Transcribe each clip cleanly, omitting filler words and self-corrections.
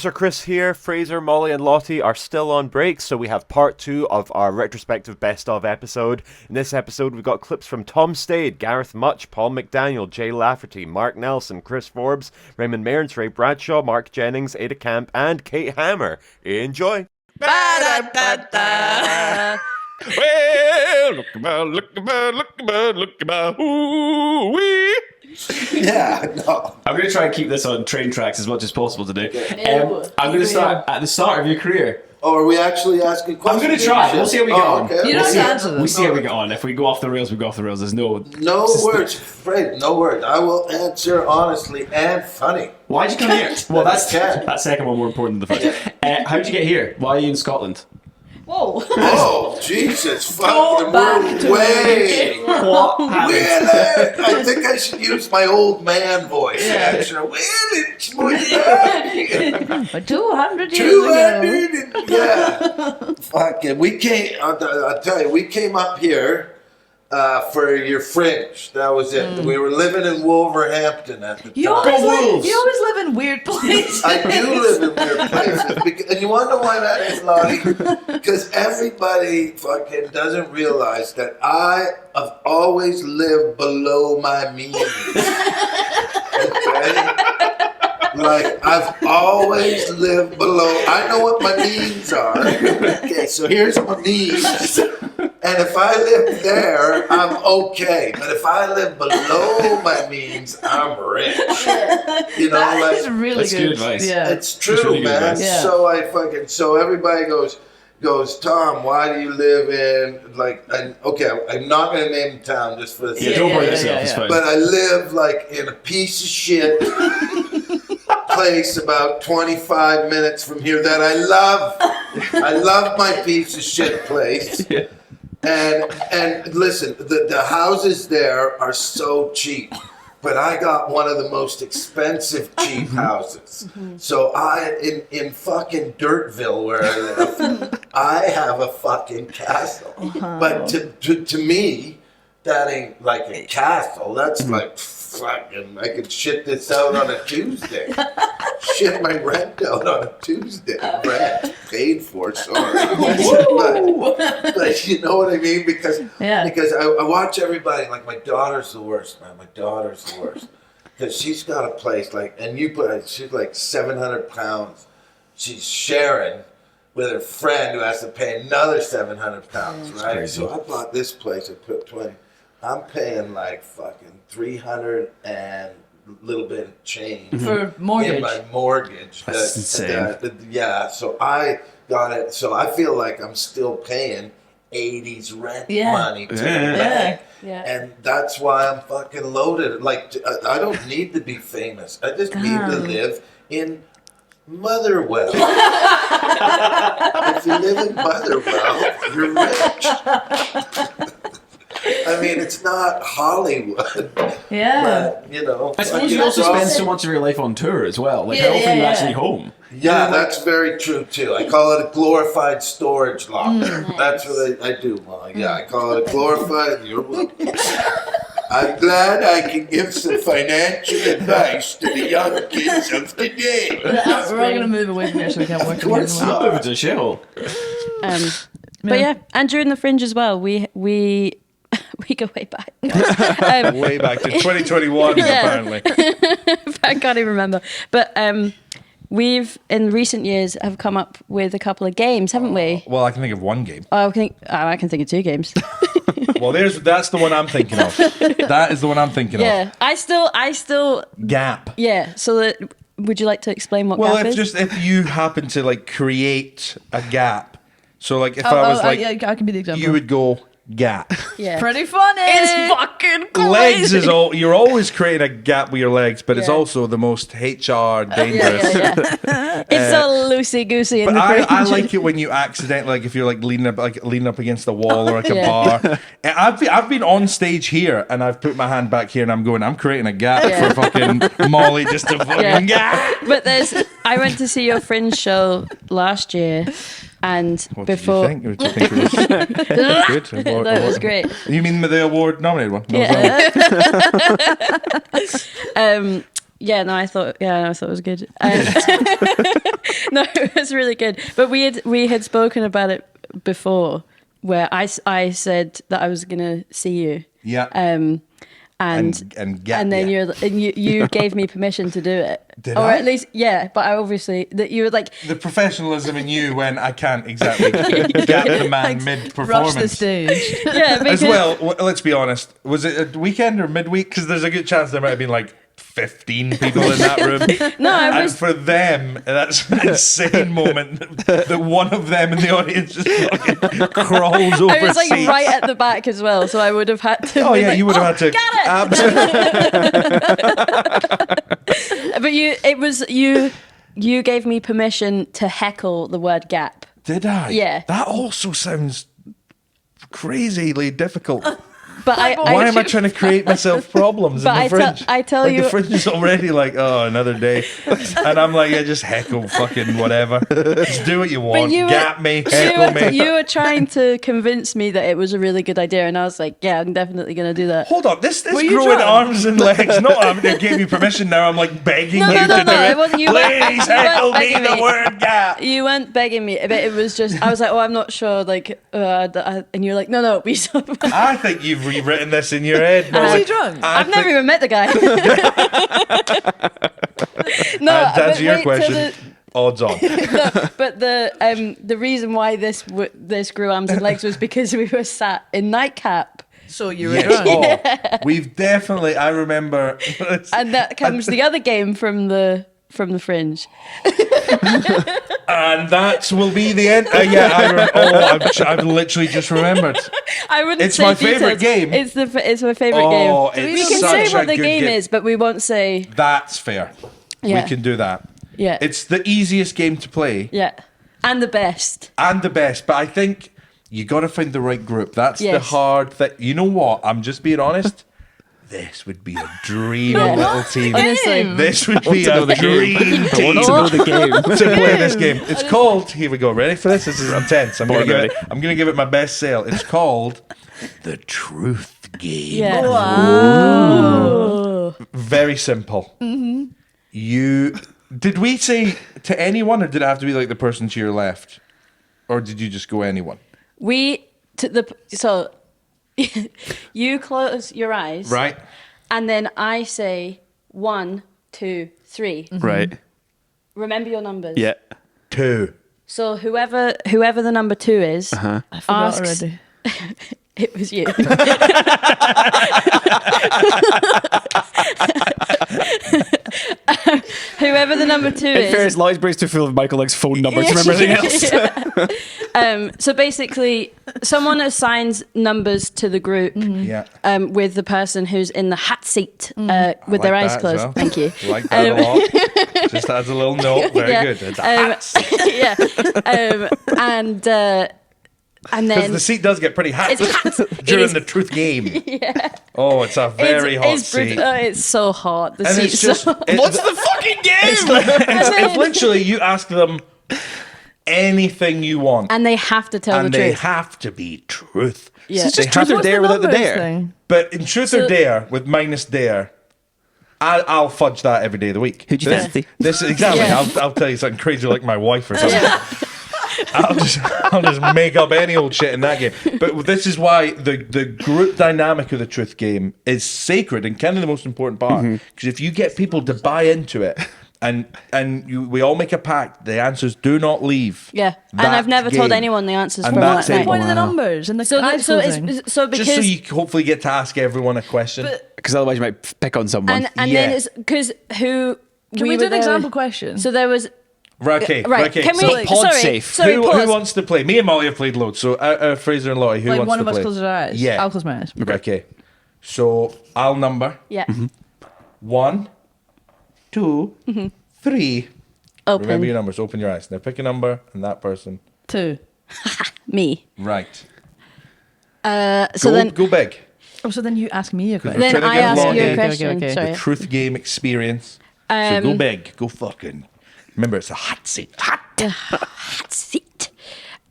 Sir Chris here. Fraser, Molly, and Lottie are still on break, so we have part 2 of our retrospective best of episode. In this episode, we've got clips from Tom Stade, Gareth Mutch, Paul McDaniel, Jay Lafferty, Marc Nelson, Chris Forbes, Raymond Mearns, Ray Bradshaw, Marc Jennings, Ada Camp, and Kate Hammer. Enjoy! Ba-da-da-da. Well, look about, ooh-wee. Yeah, no. I'm going to try and keep this on train tracks as much as possible today. No. I'm going to start at the start of your career. Oh, are we actually asking I'm questions? going to try. We'll see how we get on. Okay. You don't have to answer them. We'll see how we get on. If we go off the rails, we go off the rails. There's no... No words, Fred. No words. I will answer honestly and funny. Why'd you come here? Well, that's Okay. that second one more important than the first. How'd you get here? Why are you in Scotland? Whoa. Oh, Jesus. Fucking back we're to way. What happened? Well, I think I should use my old man voice. Yeah. Well, it's more than 200 years 200 and, yeah. Fucking, we came, I'll tell you, we came up here for your fringe. That was it. We were living in Wolverhampton at the time. You always live in weird places. I do live in weird places. And you want to know why that is, Lottie? Because everybody fucking doesn't realize that I have always lived below my means. Okay? Like, I've always lived below. I know what my means are. Okay, so here's my means. And if I live there, I'm okay. But if I live below my means, I'm rich. You know, That like, is really That's good good. advice. Yeah. it's true, really good man. advice. Yeah. So everybody goes, Tom, why do you live in, like, I'm not going to name the town just for the Yeah, sake. don't worry yeah, yourself. yeah, It's yeah. fine. But I live, like, in a piece of shit place about 25 minutes from here that I love. I love my piece of shit place. Yeah. And listen, the houses there are so cheap, but I got one of the most expensive cheap houses. So in fucking Dirtville where I live, I have a fucking castle. But to me, that ain't like a castle. That's like fucking, I could shit this out on a Tuesday. Shit my rent out on a Tuesday. Rent paid for, sorry. but you know what I mean? Because I watch everybody, like my daughter's the worst, man. My daughter's the worst. Because she's got a place, like, and she's like 700 pounds. She's sharing with her friend who has to pay another 700 pounds, right? crazy. So I bought this place, I put 20. I'm paying like fucking 300 and a little bit of change For mortgage. in my mortgage. That's insane. Yeah, so I got it. So I feel like I'm still paying 80s rent money to the bank. Yeah. And that's why I'm fucking loaded. Like, I don't need to be famous. I just need to live in Motherwell. If you live in Motherwell, you're rich. I mean, it's not Hollywood. Yeah. But, you know. I suppose fucking you also it's spend awesome. so much of your life on tour as well. Like, Yeah, how often are you yeah, actually yeah. home? Yeah, that's very true too. I call it a glorified storage locker. That's what I do, Molly. Yeah, I call it a glorified. You're welcome. I'm glad I can give some financial advice to the young kids of today. We're all going to move away from here so we can't work from here course anymore. I'm over to a shithole. But yeah, and during the fringe as well, we go way back. Way back to 2021, Yeah. apparently. I can't even remember. But we've in recent years have come up with a couple of games, haven't we? Well, I can think of one game. I can think of 2 games. Well, that's the one I'm thinking of. That is the one I'm thinking Yeah, I still. of. Gap. Yeah. So would you like to explain what Well, gap is? if you happen to like create a gap. So like if I was like, I can be the example. you would go gap. yeah. Pretty funny. It's fucking crazy. Legs is all. You're always creating a gap with your legs, but it's Yeah. also the most HR dangerous. Yeah. It's so loosey goosey in But the fringe. I like it when you accidentally, like if you're like leaning up against the wall or like a Yeah. bar. And I've been on stage here and I've put my hand back here and I'm creating a gap Yeah. for fucking Molly just to fucking gap. But I went to see your fringe show last year, and What before did you think? Did you think it was good? that was great. You mean the award nominated one? No, Yeah. Yeah, no, I thought it was good. No, it was really good. But we had spoken about it before, where I said that I was gonna see you. Yeah. And get then ya. you gave me permission to do it. Did or I? at least, yeah. But I obviously that you were like, The professionalism in you when I can't exactly get the man mid Rush the performance. stage. yeah, because, As well, let's be honest. Was it a weekend or midweek? Because there's a good chance there might have been like 15 people in that room. No, I And was. for them, that's an insane moment that one of them in the audience just fucking crawls over I was like seats. right at the back as well, so I would have had to. Oh be yeah, like, you would have had to. Absolutely. But you gave me permission to heckle the word gap. Did I? Yeah. That also sounds crazily difficult. But Why am I trying to create myself problems But in the fringe? I tell like you- the fringe is already like, oh, another day, and I'm like, yeah, just heckle, fucking whatever. Just do what you want. Gap me, heckle me. You were trying to convince me that it was a really good idea, and I was like, yeah, I'm definitely going to do that. Hold on, this Were you growing drunk? arms and legs. Not I gave you permission. Now I'm like begging No, you no, to do it it. wasn't you. Please You weren't heckle me begging the me. word gap. You weren't begging me, but it was just, I was like, oh, I'm not sure, like, and you're like, no, be so. I think you've rewritten this in your head. Was he Molly. drunk? I I've never think- even met the guy. No, To but answer your wait till question, odds on. But the reason why this grew arms and legs was because we were sat in nightcap, So you were Yes. drunk. Oh, we've definitely. I remember. and that comes the other game from the Fringe. And that will be the end. I've literally just remembered. I wouldn't. It's say my favourite details. game. It's my favourite Oh, game. it's We can such say a what the good game game. is, but we won't say. That's fair. Yeah. We can do that. Yeah. It's the easiest game to play Yeah, and the best. and the best, but I think you got to find the right group. That's the Yes. hard thing. You know what? I'm just being honest. This would be a dream Yeah. little team. Honestly. This would be a dream team I want to know the game. to play this game. It's called. Here we go. Ready for this? This is intense. I'm Born gonna ready. give it my best sale. It's called the Truth Game. Yeah. Wow. Very simple. Did we say to anyone, or did it have to be like the person to your left, or did you just go anyone? So you close your eyes, Right. and then I say 1, 2, 3. Right. Remember your numbers. Yeah. 2. So whoever the number 2 is, I forgot asks. already. It was you. Whoever the number 2 In is. fairness, Liesbury's too full of Michael Legg's phone number to remember anything else. So basically, someone assigns numbers to the group Yeah. with the person who's in the hot seat with like their eyes that as closed. well. Thank you. Like that a lot. Just adds a little note. Very Yeah. good. It's a Yeah. And Because then the seat does get pretty hot it's hot. during It is- the truth game. Oh, it's a very hot it's seat. it's so hot. The And seat's it's just. so What's the fucking game? It's literally you ask them anything you want. and they have to tell And the they truth. have to be truth. Yeah. It's just They truth have or to- dare without the numbers dare. thing? But in truth or So- dare, with minus dare, I'll fudge that every day of the week. Who'd you This- fancy? This exactly. Yeah. I'll tell you something crazy like my wife or something. Yeah. I'll just make up any old shit in that game. But this is why the group dynamic of the truth game is sacred and kind of the most important part. Because if you get people to buy into it, and we all make a pact, the answers do not leave. Yeah. And that I've never told game. anyone the answers And from that's that it. night. Point of the numbers and the So, eyes closing. because Just so you hopefully get to ask everyone a question. Because otherwise you might pick on someone. and Yeah. then it's because who Can we were do an there- example question? So there was Right, okay. right. Can we? So pod sorry, safe. sorry. who Pause. wants to play? Me and Molly have played loads. So Fraser and Lottie, who like wants one to of us play? closes our eyes. Yeah. I'll close my eyes. Okay. So I'll number Yeah. 1, 2, 3. Open. Remember your numbers. Open your eyes. Now pick a number and that person. 2. Me. Right. So then go big. Oh, so then you ask me a question. then trying to I get ask Lottie you a the question. okay. Sorry. The truth game experience. So go big. Go fucking. Remember, it's a hot seat. Hot. Hot seat.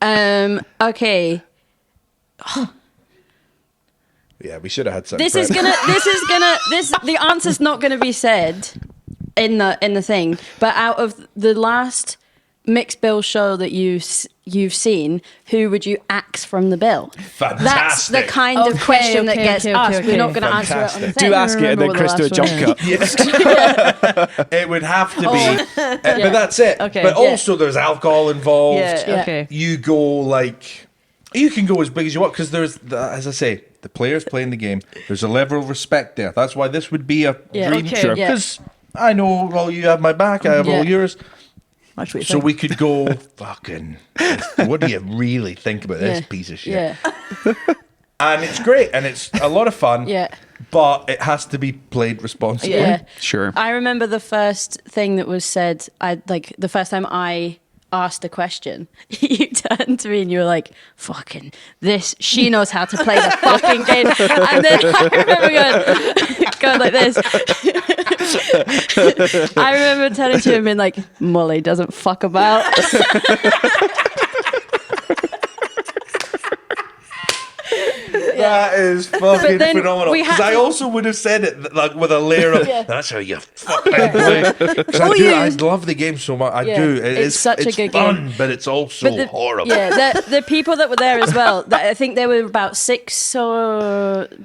Okay. Yeah, we should have had something. The answer's not gonna be said in the thing. But out of the last mixed bill show that you've seen, who would you axe from the bill? Fantastic. That's the kind of question that gets asked. We're not going to answer it on the Fantastic. thing. Do ask it and then remember Chris what do a the jump last cut. It would have to be. But that's it. Okay. But Yeah. also there's alcohol involved. Yeah, okay. You can go as big as you want because there's, as I say, the players playing the game. There's a level of respect there. That's why this would be a dream Okay, trip. yeah. Because I know all you have my back, I have all yours. That's what you So think. we could go, fucking, what do you really think about this piece of shit? Yeah. And it's great and it's a lot of fun. Yeah. But it has to be played responsibly. Yeah. Sure. I remember the first thing that was said. The first time I asked a question, you turned to me and you were like, "Fucking this, she knows how to play the fucking game." And then I remember going like this. I remember turning to him and being like, "Molly doesn't fuck about." That is fucking then phenomenal. we had Because I to- also would have said it like with a layer of that's how you fucking play. 'Cause Oh, I love the game so much. I Yeah, do. it's such a good fun, game. but it's also But horrible. Yeah, the people that were there as well. I think there were about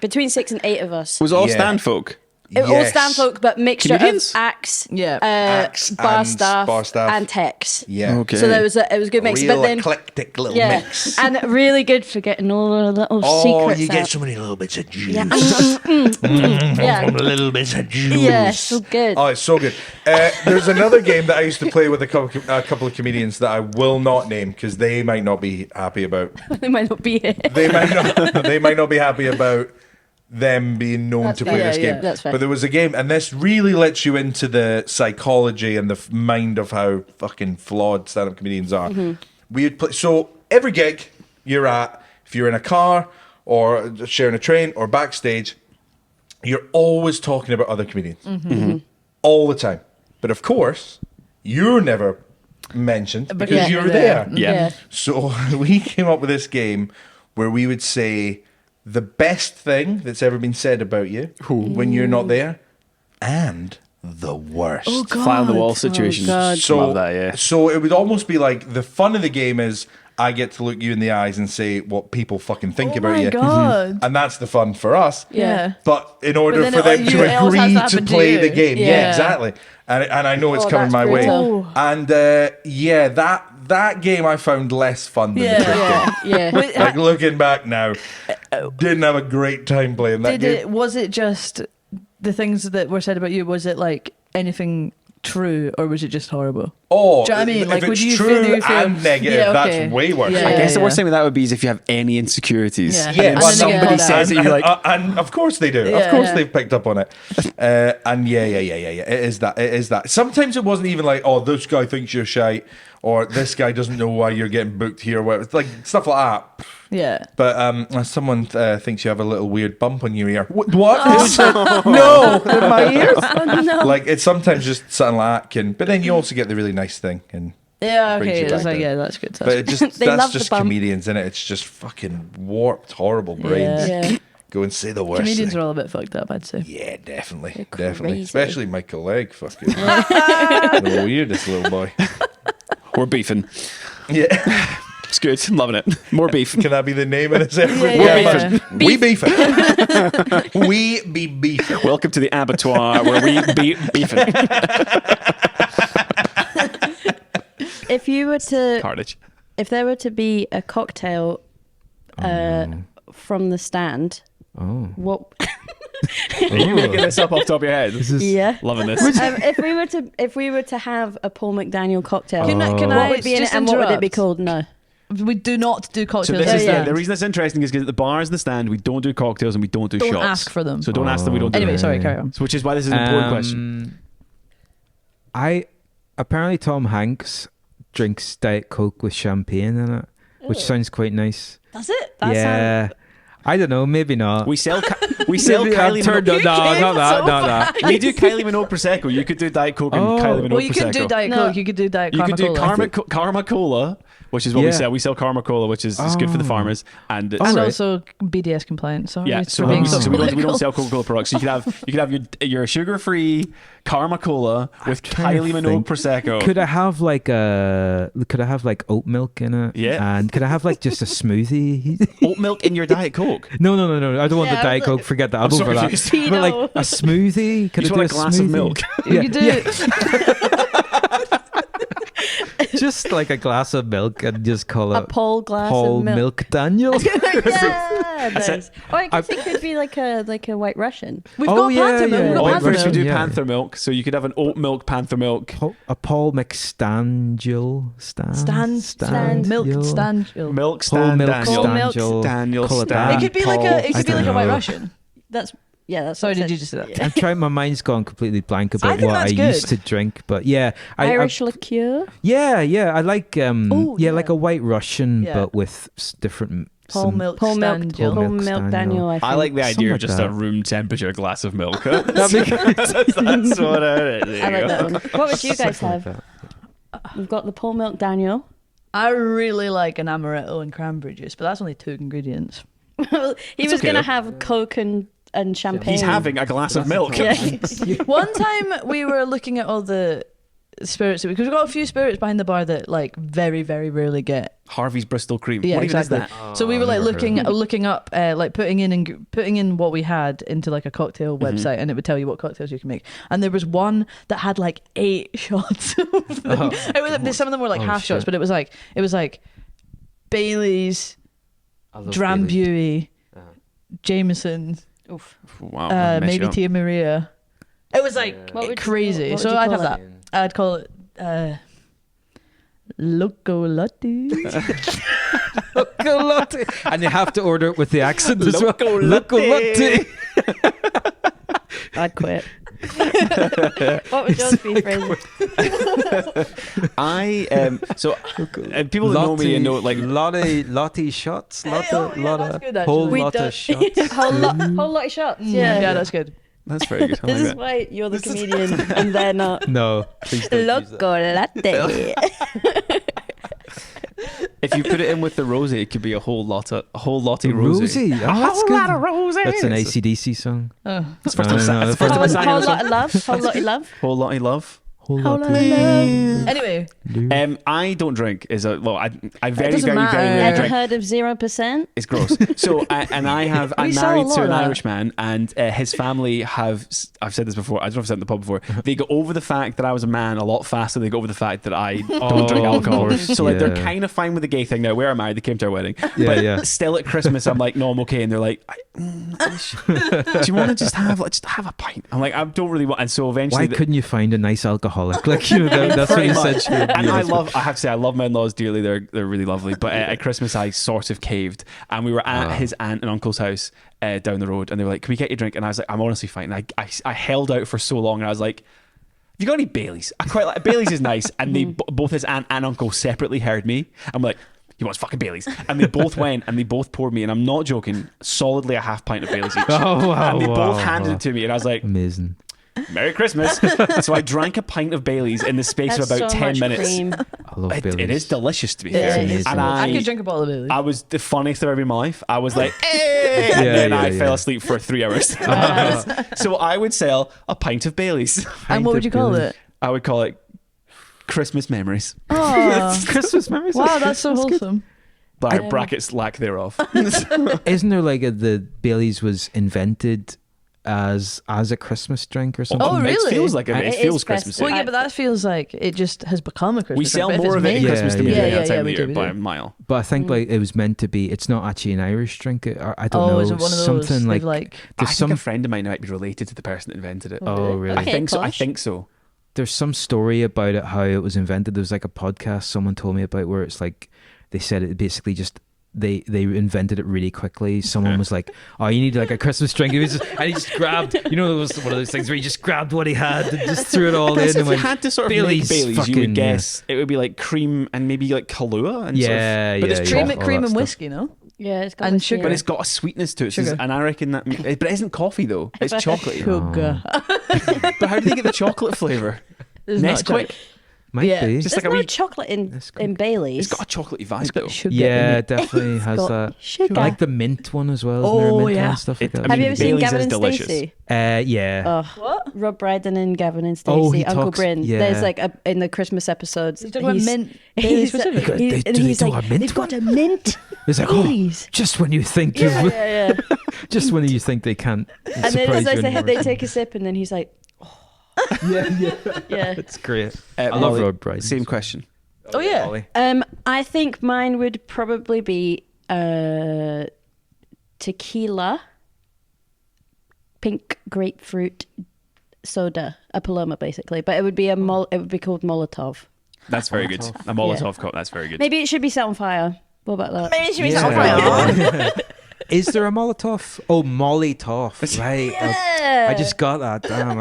between 6 and 8 of us. Was all Yeah. stand folk? All Yes. stand folk, but mixture Comedians? of acts, Yeah. Acts bar, and staff, bar staff. and techs. Yeah. Okay. So it was a good mix. Real but then, eclectic little yeah, mix. and really good for getting all the little Oh, secrets you get out. so many little bits of juice. Yeah. From the little bits of juice. Yeah, so good. Oh, it's so good. There's another game that I used to play with a couple of comedians that I will not name because they might not be happy about. They might not be here. They might not be happy about them being known That's to fair. play this Yeah, game. that's fair. But there was a game, and this really lets you into the psychology and the mind of how fucking flawed stand-up comedians are. Mm-hmm. We would play. So every gig you're at, if you're in a car or sharing a train or backstage, you're always talking about other comedians all the time. But of course, you're never mentioned because Yeah. you're there. Yeah. So we came up with this game where we would say the best thing that's ever been said about you when you're not there, and the worst. Oh, God. Fly on the wall situation. God. So, Love that, yeah. so it would almost be like the fun of the game is I get to look you in the eyes and say what people fucking think Oh about my you. God. And that's the fun for us. Yeah. But in order then for them it to always has agree to to happen to play you. the game. Yeah, Yeah. exactly. And I know it's Oh, coming that's my way. brutal. And yeah, that game I found less fun than the trick game. Yeah. Wait, Like looking back now, didn't have a great time playing that game. was it just the things that were said about you? Was it like anything true, or was it just horrible? Oh, Do you know what I mean? if Like, would it's you true feel- and negative, Yeah, okay. that's way worse. Yeah. I guess the worst yeah. thing with that would be is if you have any insecurities. Yeah. And Yeah, then well, somebody then says it, you're like, and of course they do. Of Yeah, course yeah. they've picked up on it. And yeah. It is that. It is that. Sometimes it wasn't even like, oh, this guy thinks you're shite, or this guy doesn't know why you're getting booked here. Where it's like stuff like that. Yeah. But someone thinks you have a little weird bump on your ear. What? Who said- no, in my ears. Like it's sometimes just something like that can. But then you also get the really nice thing, and Yeah. Brings Okay. you It's back like, down. yeah, that's good. but it just They that's love the just bump. comedians, innit? It's just fucking warped, horrible brains. Yeah. Go and say the worst. Comedians thing. are all a bit fucked up, I'd say. Yeah, definitely, They're definitely. crazy. Especially Michael Legg, fucking the weirdest little boy. we're beefing. Yeah, It's good. I'm loving it. More beef. can that be the name of this episode? Yeah. We beefing. We be beefing. Welcome to the abattoir where we be beefing. If you were to, Carnage. if there were to be a cocktail from the stand, what? Are you making this up off the top of your head? Yeah. Loving this. If we were to have a Paul McDaniel cocktail, Can what I would be in it, just and what would it be interrupt? called? No. We do not do So cocktails. this is yeah. the reason that's interesting is because at the bars and the stand we don't do cocktails and we don't do Don't shots. ask for them. So don't ask them. We don't do Anyway, them. sorry, carry on. So which is why this is an important question. Apparently Tom Hanks drinks Diet Coke with champagne in it, which sounds quite nice. That's it. That's yeah. I don't know, maybe not. We sell Kylie Minogue. Not that. We do Kylie Minogue Prosecco. You could do Diet Coke and Kylie Minogue Well, you Prosecco. could do Diet Coke. You could do Diet You could do Cola. Karma Cola, which is what we sell. We sell Karma Cola, which is good for the farmers, and And also BDS compliant. Sorry, yeah. for So being we don't political. sell Coca-Cola products. So you could have your sugar-free Karma Cola with Kylie Minogue Prosecco. Could I have like oat milk in it? Yeah. And could I have like just a smoothie? Oat milk in your Diet Coke. No. I don't want the Yeah, Diet but- Coke. Forget that. I'll I'm go so for that. confused. But like a smoothie? Could You I just do want a glass of smoothie? milk. You could do Just like a glass of milk and just call it A Paul glass Paul of milk. Daniel. Yeah, nice. Or I guess it could be like a White Russian. We've Oh, got yeah, Panther milk. yeah. We've got Or White Panther first we milk. do Yeah. Panther milk, so you could have an oat milk Panther milk. A Paul McStangel. Stan milk Stangel. Milk Paul stand milk Daniel. Paul milk Stangel. Daniel Call it Stan. that. It could be Paul. like a. It I could be don't like a White know. Russian. That's Sorry, what did it you says. just say that? I'm trying. My mind's gone completely blank about think what that's I good. used to drink, but yeah, Irish liqueur. Yeah, I like Oh, yeah. like a White Russian, Yeah. but with different Paul milk Paul milk. Stangel. Paul milk milk Daniel. I think. I like the Something idea like of just that. a room temperature glass of milk. That'd be good. That's what it is. I like that one. What would you guys Something like have? that. We've got the Paul milk Daniel. I really like an amaretto and cranberry juice, but that's only 2 ingredients. He was okay, going to though. have Coke and champagne. He's having a glass of milk. Yeah. One time we were looking at all the spirits because we've got a few spirits behind the bar that like very, very rarely get. Harvey's Bristol Cream. Yeah, what even exactly. is that? So we were like I've never heard looking up, like putting in what we had into like a cocktail website, and it would tell you what cocktails you can make. And there was one that had like 8 shots. Of them. It was some of them were like half shit. shots, but it was like Bailey's, Drambuie, Jameson, Oof. Wow. mess you maybe up. Tia Maria. It was like What would you- crazy. what would So you I'd call have it? that. I'd call it Loco Latte. Loco latte. And you have to order it with the accent as well. Loco Loco latte. latte. I'd quit. What would yours be, Fraser? People that know me and know like latte shots. yeah, that's good, actually. Whole We lot don't- of shots. whole lot of shots. Yeah, that's good. that's very good. I This like is that. why you're the comedian and they're not. No, please don't use that. Loco latte. If you put it in with the rosé, it could be a whole lot of rosé. Rosie. Oh, that's whole good. lot of rosé. That's an AC/DC song. Oh. That's the first No, time. no, That's the the first time I first sang Whole it. lot of love. Whole lot of love. Whole lot of love. Whole Whole lot lot of love. Anyway, I don't drink. I very doesn't very matter. very rarely Ever drink. heard of 0%? It's gross. So, I'm We saw a married lot to of an that. Irish man, and his family have. I've said this before. I don't know if I've said it in the pub before. They go over the fact that I was a man a lot faster than they go over the fact that I don't drink of alcohol. course, So, like, they're yeah. kind of fine with the gay thing now. We are married. They came to our wedding. Yeah, but yeah. still at Christmas, I'm like, no, I'm okay. And they're like, do you want to just have a pint? I'm like, I don't really want. And so eventually, Why couldn't you find a nice alcoholic? Like, that's what Pretty you much. said. And I have to say, I love my in-laws dearly. They're really lovely. But at Christmas, I sort of caved, and we were at his aunt and uncle's house down the road, and they were like, "Can we get you a drink?" And I was like, "I'm honestly fine." And I held out for so long, and I was like, "Have you got any Baileys?" I quite like Baileys is nice, and they both his aunt and uncle separately heard me. I'm like, "He wants fucking Baileys," and they both went and they both poured me, and I'm not joking, solidly a half pint of Baileys each. Oh, wow, and they both wow, handed wow. it to me, and I was like, Amazing. Merry Christmas. So I drank a pint of Baileys in the space That's of about so 10 much minutes. cream. I love Baileys. It is delicious, to be Yeah, fair. it is. And I could drink a bottle of Bailey. I was the funniest I've ever been in my life. I was like, hey! And then I fell asleep for 3 hours. So I would sell a pint of Baileys. And what would you call it? I would call it Christmas Memories. Oh, Christmas memories. wow, that's so wholesome. Brackets lack thereof. Isn't there like the Baileys was invented as a Christmas drink or something? Oh, really? It feels like it It feels is Christmas. festive. Well, yeah, but that feels like it just has become a Christmas. We sell drink, but if more of it's it at made- Christmas than we do Yeah, any other time of we the do, year we by do. a mile. But I think like it was meant to be. It's not actually an Irish drink. I don't know. Oh, is it one of those? Something They've like I there's think some. a friend of mine might be related to the person that invented it. Oh, really? I Okay, think so. I posh. think so. There's some story about it, how it was invented. There was like a podcast someone told me about where it's like they said it basically just they invented it really quickly. Someone was like, "Oh, you need like a Christmas drink," and he just grabbed. You know, it was one of those things where he just grabbed what he had and just threw it all in. If And you went, had to sort of Baileys, make Baileys, you fucking, would guess it would be like cream and maybe like Kahlua. And Yeah, sort of, but yeah, it's yeah. chocolate. all Cream that and stuff. whiskey, no? Yeah, it's got And the sugar. But it's got a sweetness to it. Sugar. And I reckon that... But it isn't coffee, though. It's chocolate. Sugar. But how do they get the chocolate flavour? There's not Nesquik? Might Yeah. be. Just There's like a no wee... chocolate in Nesquik. Bailey's. It's got a chocolatey vibe, It's though. got sugar. Yeah, in it it. definitely has got that. sugar. I like the mint one as well. Oh, Isn't there a mint yeah. one and stuff like I that? Have you mean, ever seen Bailey's Gavin is and delicious. Stacey? Yeah. What? Rob Brydon and Gavin and Oh, Stacey, he Uncle talks- Bryn. yeah. There's like in the Christmas episodes. He's talking about mint Bailey he's- specifically. They- and do they he's do like, a mint they've got one? a mint. It's like, Baileys. just when you think you've, Yeah. just when you think they can't And then surprise it's you like they anymore. take a sip, and then he's like, yeah. It's great. I I love Road Brydon. Same question. Oh, yeah. I think mine would probably be tequila, pink grapefruit soda, a Paloma basically, but it would be it would be called Molotov. That's very good. A Molotov cocktail. That's very good. Maybe it should be set on fire. What about that? Maybe it should be Yeah. something fire. Is there a Molotov? Oh, Molotov. Right. I just got that. Damn.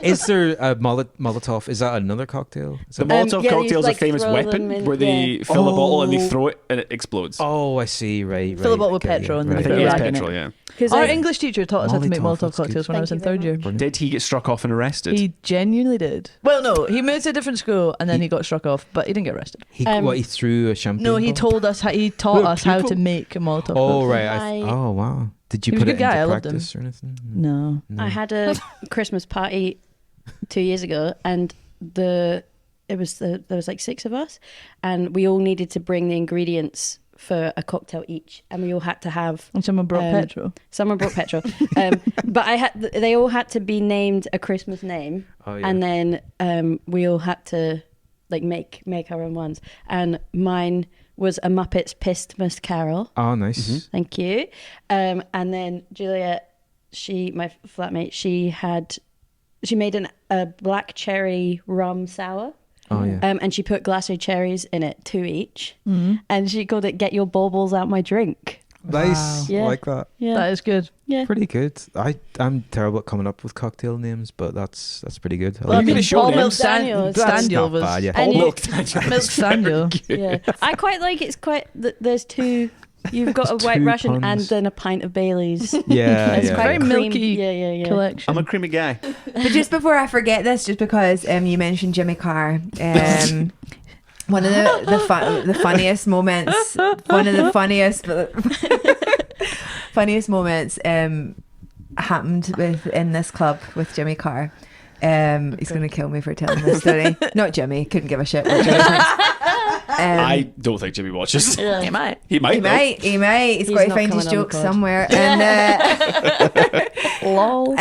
Is there a Molotov? Is that another cocktail? Is The that- Molotov yeah, cocktail you, is like, a famous throw them weapon in- where they yeah. fill a bottle and they Oh. throw it and it explodes. Oh, I see. Right. Fill a right, bottle with okay, petrol and right. I then think put it a is rag in petrol, it. yeah. Because Our English teacher taught us how to make Molotov, Molotov that's good. cocktails when I was in Thank you third very year. Did he get struck off and arrested? He genuinely did. Well, no, he moved to a different school and then he got struck off, but he didn't get arrested. He threw a champagne. No, he bottle? told us he taught us how to people. make a Molotov. Oh cocktail. right. I- Oh wow. Did you He was put a it good guy, I into loved him. practice or anything? No. I had a Christmas party 2 years ago, and there was like 6 of us, and we all needed to bring the ingredients for a cocktail each, and we all had to have. And someone brought petrol. Someone brought petrol, but they all had to be named a Christmas name, Oh, yeah. and then we all had to like make our own ones, and mine was a Muppets Pissmas Carol. Oh, nice. Thank you. And then Juliet, my flatmate, she made a black cherry rum sour. Oh yeah. And she put glassy cherries in it, 2 each. And she called it "Get Your Baubles Out My Drink." Nice. Yeah. I like that. Yeah, That is good. yeah. Pretty good. I'm terrible at coming up with cocktail names, but that's pretty good. I Well, I like gonna mean, show Paul them? Milk Daniel. That's Daniel not was bad, yeah. And you- Milk Daniel. Milk Daniel. Yeah, I quite like it's quite. There's two. You've got There's a White two Russian and puns. then a pint of Bailey's. Yeah, It's yeah. quite Very cream- milky Yeah. collection. I'm a creamy guy. But just before I forget this, just because you mentioned Jimmy Carr, one of the funniest moments, funniest moments happened in this club with Jimmy Carr. He's going to kill me for telling this story. Not Jimmy, couldn't give a shit. What Jimmy thinks. I don't think Jimmy watches. He might. He might. He though. might. He's got to not find his coming on the jokes pod. somewhere. And Lol.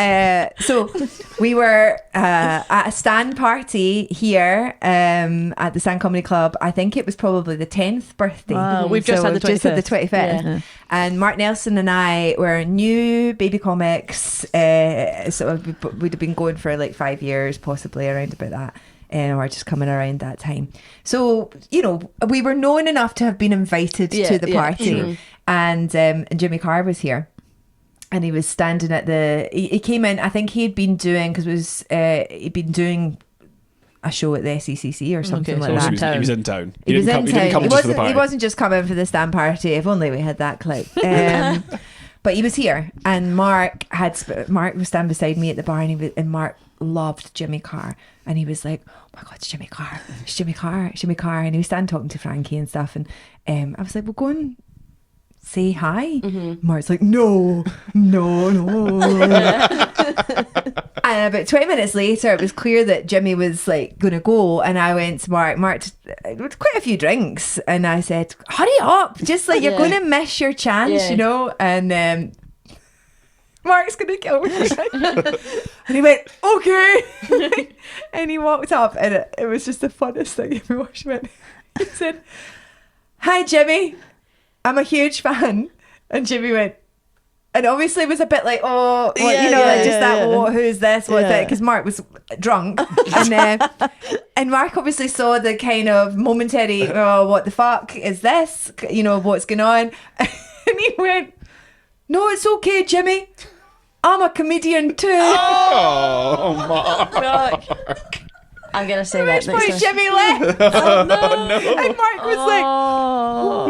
so we were at a stand party here at the Stand Comedy Club. I think it was probably the 10th birthday. Wow, we've just had the just had the 25th. Yeah. And Mark Nelson and I were new baby comics. So we'd have been going for like 5 years, possibly around about that. Or just coming around that time. So, we were known enough to have been invited to the party. And Jimmy Carr was here. And he was standing at he came in, I think he'd been doing, because he'd been doing a show at the SECC or something Okay, like so that. He was in town. He was in He didn't town. come just for the party. He wasn't just coming for the stand party. If only we had that clip. But he was here, and Mark was standing beside me at the bar, and Mark loved Jimmy Carr, and he was like, "Oh my God, it's Jimmy Carr! It's Jimmy Carr! It's Jimmy Carr!" And he was standing talking to Frankie and stuff, and I was like, "Well, go and say hi." Mark's like, "No." And about 20 minutes later, it was clear that Jimmy was like going to go, and I went to Mark, with quite a few drinks, and I said, "Hurry up, just like you're going to miss your chance, and Mark's going to kill me." And he went, "Okay." And he walked up, and it was just the funnest thing ever watched. He said, "Hi Jimmy, I'm a huge fan." And Jimmy went, and obviously was a bit like, "Oh, well, who's this? What's it?" Because Mark was drunk, and Mark obviously saw the kind of momentary, "Oh, what the fuck is this? What's going on?" And he went, "No, it's okay, Jimmy. I'm a comedian too." Oh, Mark. I'm gonna say At that which next point time. Jimmy left. No. And Mark was like, Oh.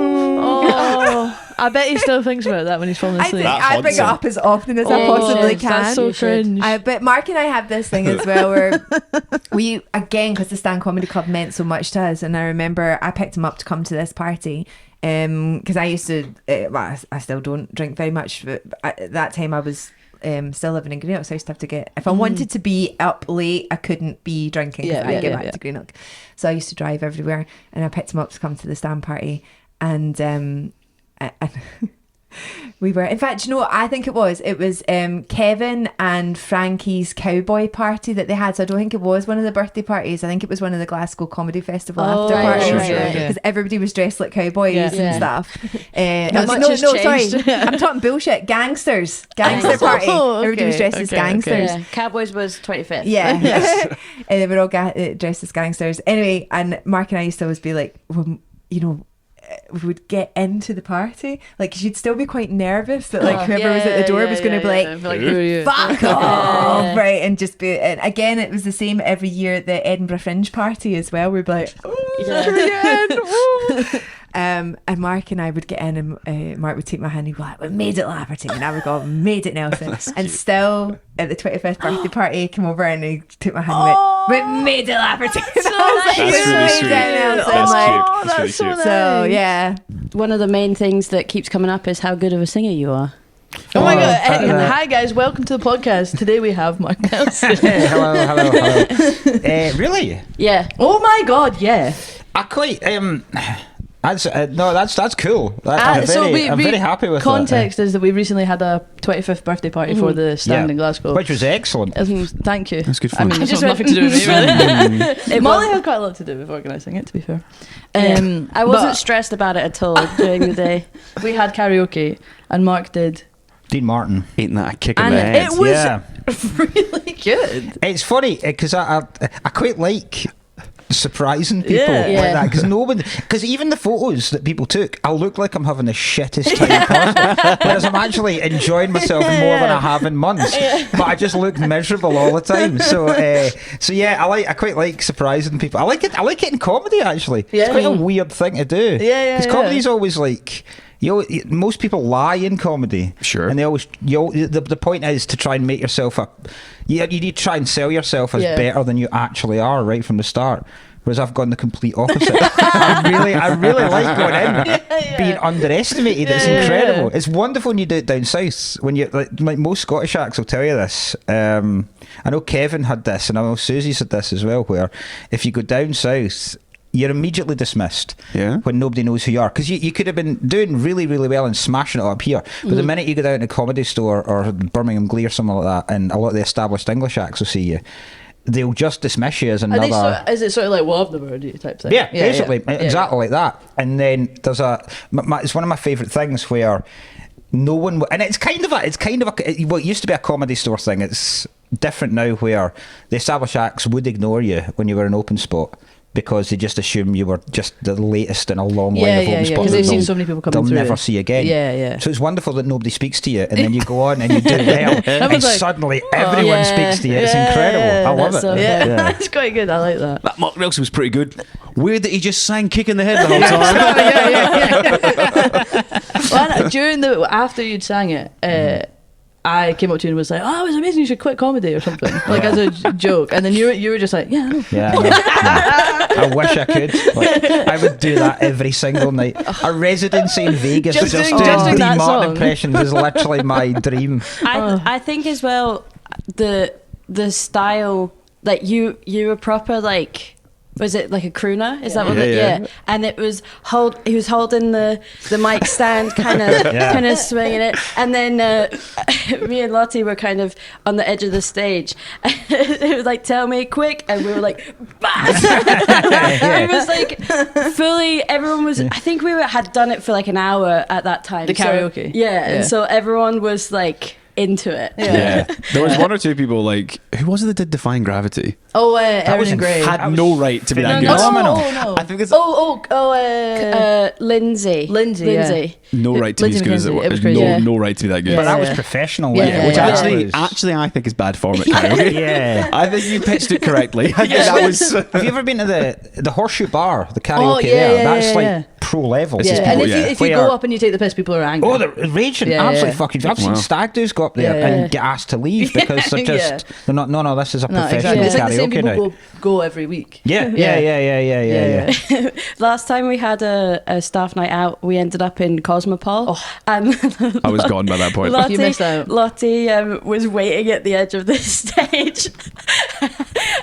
I bet he still thinks about that when he's falling I asleep. think I bring it up as often as I possibly can. That's so cringe. But Mark and I have this thing as well where we, again, because the Stand Comedy Club meant so much to us, and I remember I picked him up to come to this party because I used to, well, I still don't drink very much, but at that time I was still living in Greenock, so I used to have to get, if I wanted to be up late, I couldn't be drinking because I'd get back to Greenock. So I used to drive everywhere, and I picked him up to come to the Stand party, and we were, in fact, you know what I think it was Kevin and Frankie's cowboy party that they had. So I don't think it was one of the birthday parties. I think it was one of the Glasgow Comedy Festival after parties, because everybody was dressed like cowboys and stuff. Sorry, I'm talking bullshit. Gangster party. Everybody was dressed as gangsters. Yeah. Cowboys was 25th. Yeah. And they were all dressed as gangsters. Anyway, and Mark and I used to always be like, well, you know, we would get into the party, like, cause you'd still be quite nervous that like whoever was at the door was going to be like, fuck off, right? And just be, and again, it was the same every year at the Edinburgh Fringe party as well. We'd be like, and Mark and I would get in, and Mark would take my hand and he'd be like, we made it Lafferty, and I would go, made it Nelson. And still at the 25th birthday party, he came over and he took my hand and went, we made it Lafferty. That's really sweet. That's really cute. So yeah, one of the main things that keeps coming up is how good of a singer you are. Oh my god! Hi guys, welcome to the podcast. Today we have Mark Nelson. Hello. Really? Yeah. Oh my god! Yeah. I quite that's cool. I'm very happy with context is that we recently had a 25th birthday party for the Stand in Glasgow, which was excellent. Thank you. That's good fun. I mean, it just nothing to do with me, really. Molly had quite a lot to do with organising it, to be fair. I wasn't stressed about it at all during the day. We had karaoke, and Mark did Dean Martin. Ain't that a kick in and the head? it was really good. It's funny because I quite like surprising people like that, because even the photos that people took, I look like I'm having the shittest time possible, whereas I'm actually enjoying myself more than I have in months, but I just look miserable all the time. So yeah, I quite like surprising people. I like it in comedy, actually. It's quite a weird thing to do, because comedy's always like, most people lie in comedy. Sure. And they always, the point is to try and make yourself up. You need to try and sell yourself as better than you actually are right from the start. Whereas I've gone the complete opposite. I really like going in, being underestimated. It's incredible. It's wonderful when you do it down south. When you like most Scottish acts will tell you this. I know Kevin had this, and I know Susie said this as well. Where if you go down south, you're immediately dismissed when nobody knows who you are, because you could have been doing really, really well and smashing it up here, but the minute you go down to a comedy store or Birmingham Glee or something like that, and a lot of the established English acts will see you, they'll just dismiss you as another. Is it sort of like what have the word type thing? Yeah, basically exactly like that. And then there's it's one of my favourite things where no one, and it's kind of it used to be a comedy store thing. It's different now, where the established acts would ignore you when you were an open spot, because they just assume you were just the latest in a long line of open spots. Because they've seen so many people coming through. They'll never see again. Yeah. So it's wonderful that nobody speaks to you, and then you go on and you do well, and suddenly everyone speaks to you. It's incredible. I love it. So that's quite good. I like that. That Mark Nelson was pretty good. Weird that he just sang "Kick in the Head" the whole time. Well, after you'd sang it, I came up to you and was like, "Oh, it was amazing! You should quit comedy or something," like as a joke. And then you were just like, "Yeah, I wish I could. I would do that every single night. A residency in Vegas, just doing Dean Martin impressions is literally my dream." I think as well the style, like you were proper like. Was it like a crooner? Is that what it? Yeah. And it was he was holding the mic stand, kind of swinging it, and then me and Lottie were kind of on the edge of the stage. It was like, "Tell me quick," and we were like, It was like fully. Everyone was. I think we had done it for like an hour at that time. The karaoke. And so everyone was like into it. Yeah. There was one or two people, like, who was it that did Defying Gravity? Oh, Erin and Gray had no right to be that good. No. I think it's Lindsay. No right to be as good as it was. No right to be that good. But that was professional. Which actually I think is bad form at karaoke. I think you pitched it correctly. I think that was. Have you ever been to the Horseshoe Bar, the karaoke there? That's like pro level. It's just Yeah, and people, if you go up and you take the piss, people are angry. Oh, they're raging, Yeah, absolutely yeah. fucking. I've seen stag do's go up there Yeah, yeah. and get asked to leave because they're just they're not. No, this is a No, professional exactly. It's like the same karaoke people night. go every week. Yeah. Last time we had a staff night out, we ended up in Cosmopol. And I was gone by that point. You missed out. Lottie was waiting at the edge of the stage.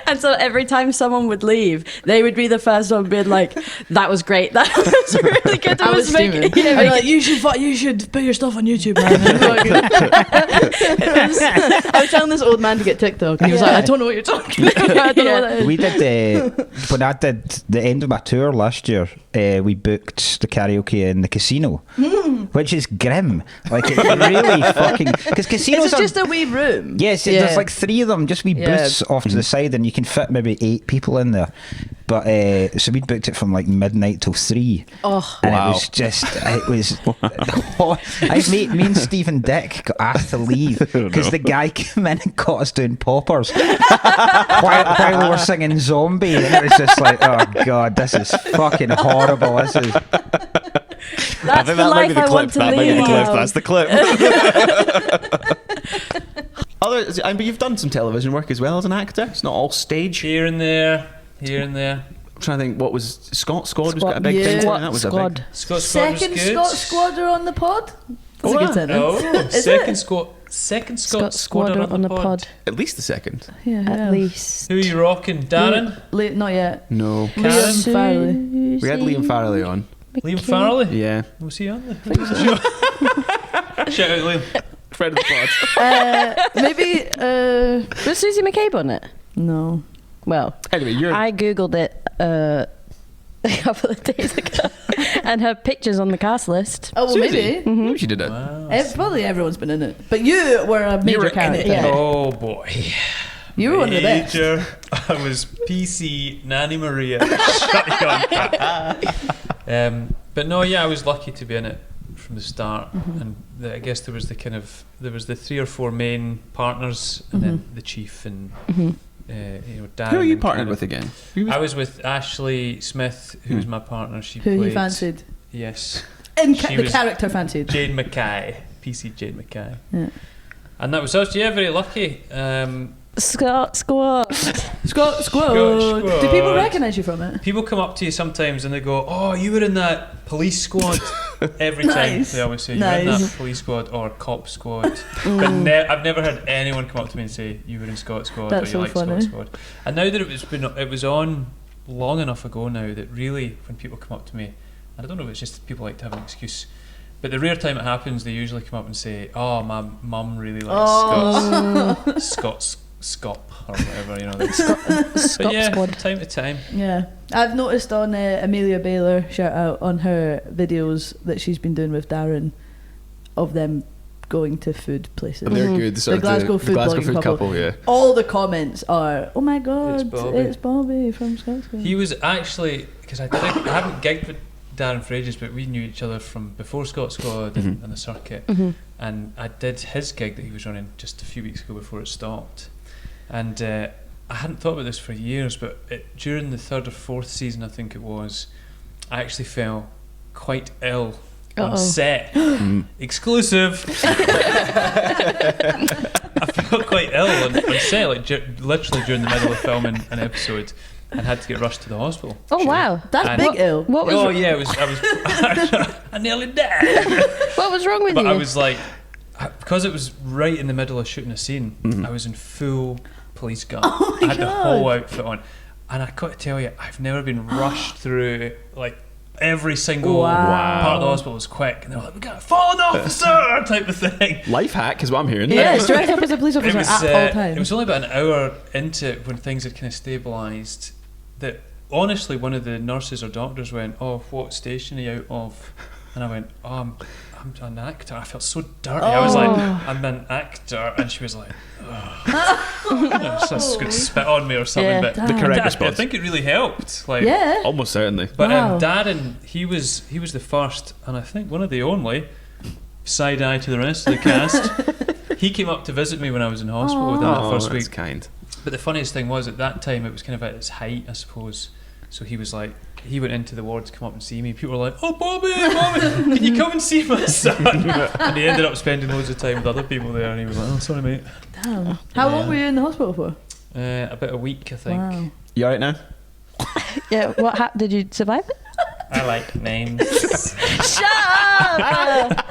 And so every time someone would leave, they would be the first one being like, that was great. That was really good. I was making, steaming. yeah, I'd be like, you should put your stuff on YouTube, man. I was telling this old man to get TikTok, and he was like, I don't know what you're talking about. I don't know what that is. We did when I did the end of my tour last year. We booked the karaoke in the casino, which is grim. Like it's really fucking because casinos Is it are just a wee room? yes. There's like 3 of them, just wee booths off to the side, and you can fit maybe 8 people in there. But so we booked it from like midnight till 3. Oh, and wow. it was me and Stephen Dick got asked to leave because the guy came in and caught us doing poppers while we were singing Zombie, and it was just like, oh god, this is fucking horrible. This is. I think that might be the clip. That might be the clip. That's the clip. But you've done some television work as well as an actor. It's not all stage. Here and there. I'm trying to think, what was Scott Squad was a big thing. That was Squad. a big. Scott Squad was Second good. Scott Squad are on the pod? That's a good sentence. Oh, Is second it? Scott Squad are on the pod. At least the second. Yeah, At least. Who are you rocking? Darren? Not yet. No. Liam Farley. We had Liam Farley on. Liam Farley? Yeah. Was he on there? Shout out Liam. Friend of the pod. Maybe, Was Susie McCabe on it? no. Well, Anyway, I googled it a couple of days ago, and her picture's on the cast list. Oh, well, Susie? maybe. Maybe she did it. Probably everyone's been in it. But you were a major were in character. it. Yeah. Oh boy. You were one of the best. Major. I was PC Nanny Maria. Shut on. But no, yeah, I was lucky to be in it from the start, and I guess there was the 3 or 4 main partners, and then the chief and Darren. Who are you and partnered Kenneth. with again? I was with Ashley Smith, who was my partner. She Who played. he fancied. Yes. The was character fancied. Jane Mackay, PC Jane Mackay. Yeah. And that was us. Yeah, very lucky. Scott Squad. Scott Squad. Do people recognise you from it? People come up to you sometimes and they go, "Oh, you were in that police squad." Every time Nice. they always say, "You were in that police squad or cop squad." But I've never heard anyone come up to me and say, "You were in Scott Squad" That's or "You so like funny. Scott Squad." And now that it was on long enough ago now that really, when people come up to me, and I don't know if it's just people like to have an excuse, but the rare time it happens, they usually come up and say, "Oh, my mum really likes Scott's." Scop or whatever, Scott but yeah, Squad. time to time. Yeah. I've noticed on Amelia Baylor, shout out, on her videos that she's been doing with Darren of them going to food places. They're good. The Glasgow food blogging couple. Yeah. All the comments are, "Oh my god, Bobby." it's Bobby from Scott Squad." He was actually, because I haven't gigged with Darren for ages, but we knew each other from before Scott Squad and the circuit, and I did his gig that he was running just a few weeks ago before it stopped. And I hadn't thought about this for years, but during the 3rd or 4th season, I think it was, I actually fell quite ill on set. Exclusive. I felt quite ill on set, like literally during the middle of filming an episode, and had to get rushed to the hospital. Oh wow, That's big ill. What was? Oh yeah, I nearly died. What was wrong with But you? I was like, because it was right in the middle of shooting a scene, I was in full police garb. I had the whole outfit on, and I got to tell you, I've never been rushed through like every single part of the hospital was quick, and they're like, "We got a fallen officer" type of thing. Life hack is what I'm hearing. Yeah, dressed up as a police officer at all times. It was only about an hour into it when things had kind of stabilised that honestly one of the nurses or doctors went, "Oh, what station are you out of?" And I went, "Oh, I'm an actor." I felt so dirty. I was like, "I'm an actor," and she was like, "She's going to spit on me or something." Yeah. But The correct I response. think it really helped. Like, Yeah. Almost certainly. But Wow. Darren, he was the first, and I think one of the only, side eye to the rest of the cast. He came up to visit me when I was in hospital within that first that's week. kind. But the funniest thing was, at that time, it was kind of at its height, I suppose. So he was like, he went into the ward to come up and see me. People were like, "Oh, Bobby, can you come and see my son?" And he ended up spending loads of time with other people there, and he was like, "Oh, sorry, mate." Damn. How long were you in the hospital for? About a week, I think. Wow. You alright now? Yeah, what did you survive it? I like names. Shut up!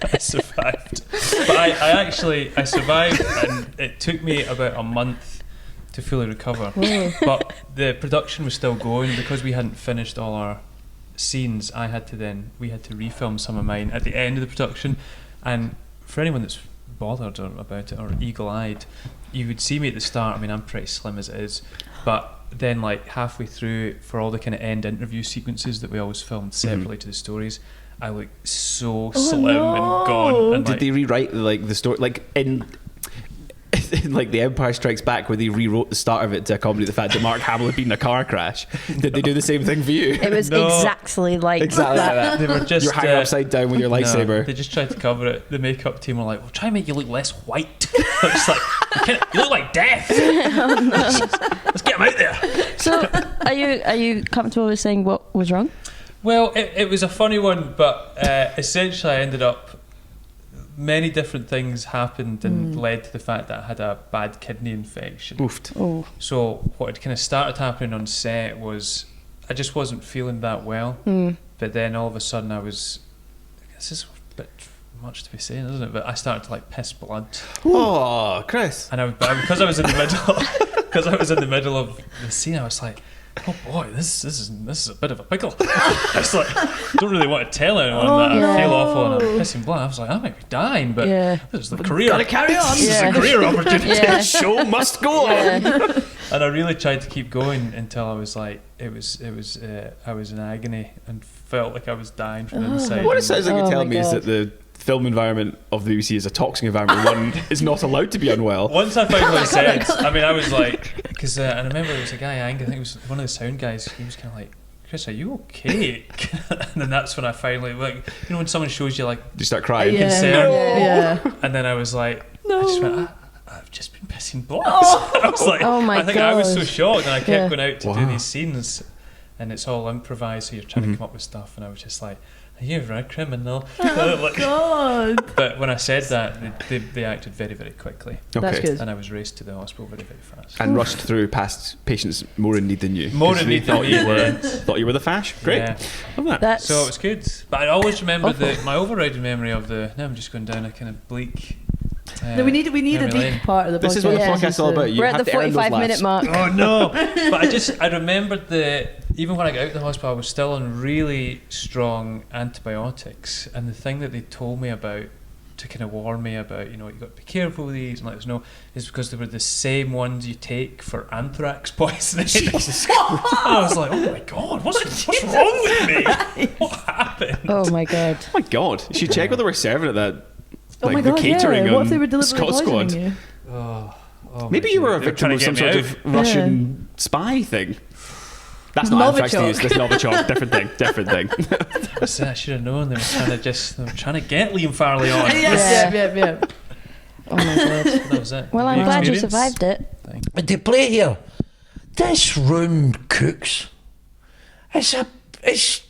I survived, but I survived, and it took me about a month to fully recover. But the production was still going because we hadn't finished all our scenes. We had to refilm some of mine at the end of the production, and for anyone that's bothered about it or eagle-eyed, you would see me at the start. I mean, I'm pretty slim as it is, but then like halfway through, for all the kind of end interview sequences that we always filmed separately to the stories, I look so slim and gone. And Did they rewrite the story in like The Empire Strikes Back, where they rewrote the start of it to accommodate the fact that Mark Hamill had been in a car crash? Did they do the same thing for you? It was exactly like that. They were just you're hanging upside down with your lightsaber. They just tried to cover it. The makeup team were like, "We'll try and make you look less white." I was just like, "You look like death." Let's get him out there. So, are you comfortable with saying what was wrong? Well, it was a funny one, but essentially I ended up, many different things happened and led to the fact that I had a bad kidney infection. Oofed. Oh. So what had kind of started happening on set was I just wasn't feeling that well. But then all of a sudden this is a bit much to be saying, isn't it? But I started to like piss blood. Oh, Chris. And because I was in the middle of the scene, I was like, "Oh boy, this is a bit of a pickle." I was like, don't really want to tell anyone that I feel awful and I'm pissing blood. I was like, I might be dying, but this is the career. Gotta carry on. This is a career opportunity. The show must go on. And I really tried to keep going until I was like, I was in agony and felt like I was dying from inside. What it sounds like you're telling me is that the film environment of the BBC is a toxic environment. One is not allowed to be unwell. Once I finally said, I mean, I was like, because I remember there was a guy, Ang, I think it was one of the sound guys, he was kind of like, "Chris, are you okay?" And then that's when I finally, like, you know, when someone shows you like, you start crying. Concern. Yeah. And then I was like, I just went, I've just been pissing blood. I was like, I think I was so shocked, and I kept going out to do these scenes, and it's all improvised, so you're trying to come up with stuff, and I was just like, "You're a criminal." God. But when I said that, they acted very, very quickly. That's good. And I was raced to the hospital very, very fast. And rushed through past patients more in need than you. More in need than me. Thought you were the fash. Great. Yeah. Love that. So it was good. But I always remember my overriding memory of now I'm just going down a kind of bleak. No, we need a deep part of the podcast. This is what the podcast is all about. You We're at the 45-minute mark. Oh no! But I remembered even when I got out of the hospital, I was still on really strong antibiotics, and the thing that they told me about to kind of warn me about, you got to be careful with these and let us know, is because they were the same ones you take for anthrax poisoning. I was like, oh my god, what's wrong with me? What happened? Oh my god. Oh my god. You should check what they were serving at that. Oh my god, catering what if they were deliberately Scott poisoning Squad. you? Maybe you were a victim of some sort of Russian spy thing. That's not anthrax to use. That's Novichok. Different thing. I should have known. They were trying to get Liam Farley on. Yeah. Oh my god. That was it. Well, I'm glad you survived it. But to play here, this room cooks. It's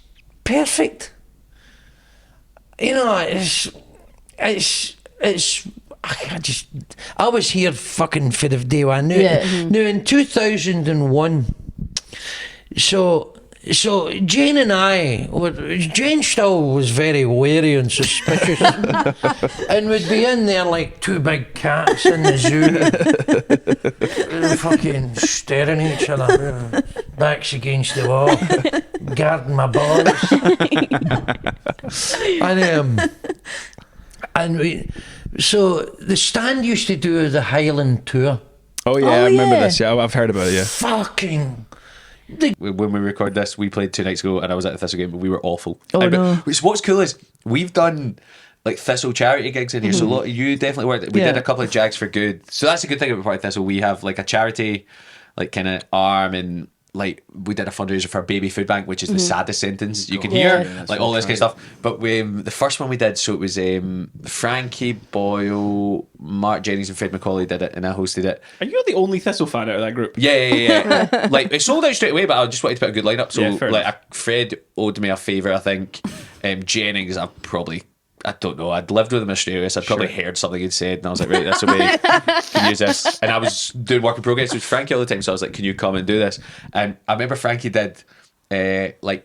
perfect. I was here fucking for the day one. Now in 2001, so Jane and Jane still was very wary and suspicious, and we'd be in there like two big cats in the zoo, fucking staring at each other, backs against the wall, guarding my balls, so the Stand used to do the Highland tour. Oh yeah, I remember this. Yeah, I've heard about it. Yeah. Fucking. When we record this, we played 2 nights ago, and I was at the Thistle game, but we were awful. No. What's cool is we've done like Thistle charity gigs in here, so a lot, you definitely worked. We did a couple of Jags for Good, so that's a good thing about Part of Thistle. We have like a charity, like kind of arm, and like we did a fundraiser for Baby Food Bank, which is the saddest sentence you can Yeah. hear, like all this kind of stuff. But the first one we did, so it was Frankie Boyle, Marc, Jennings, and Fred McCauley did it, and I hosted it. Are you the only Thistle fan out of that group? Yeah. Like it sold out straight away, but I just wanted to put a good lineup. So Yeah, fair enough. Fred owed me a favour, I think. Jennings, I don't know. I'd lived with him in Australia, so I'd probably heard something he'd said, and I was like, right, that's the way. Can use this. And I was doing work in progress with Frankie all the time, so I was like, can you come and do this? And I remember Frankie did like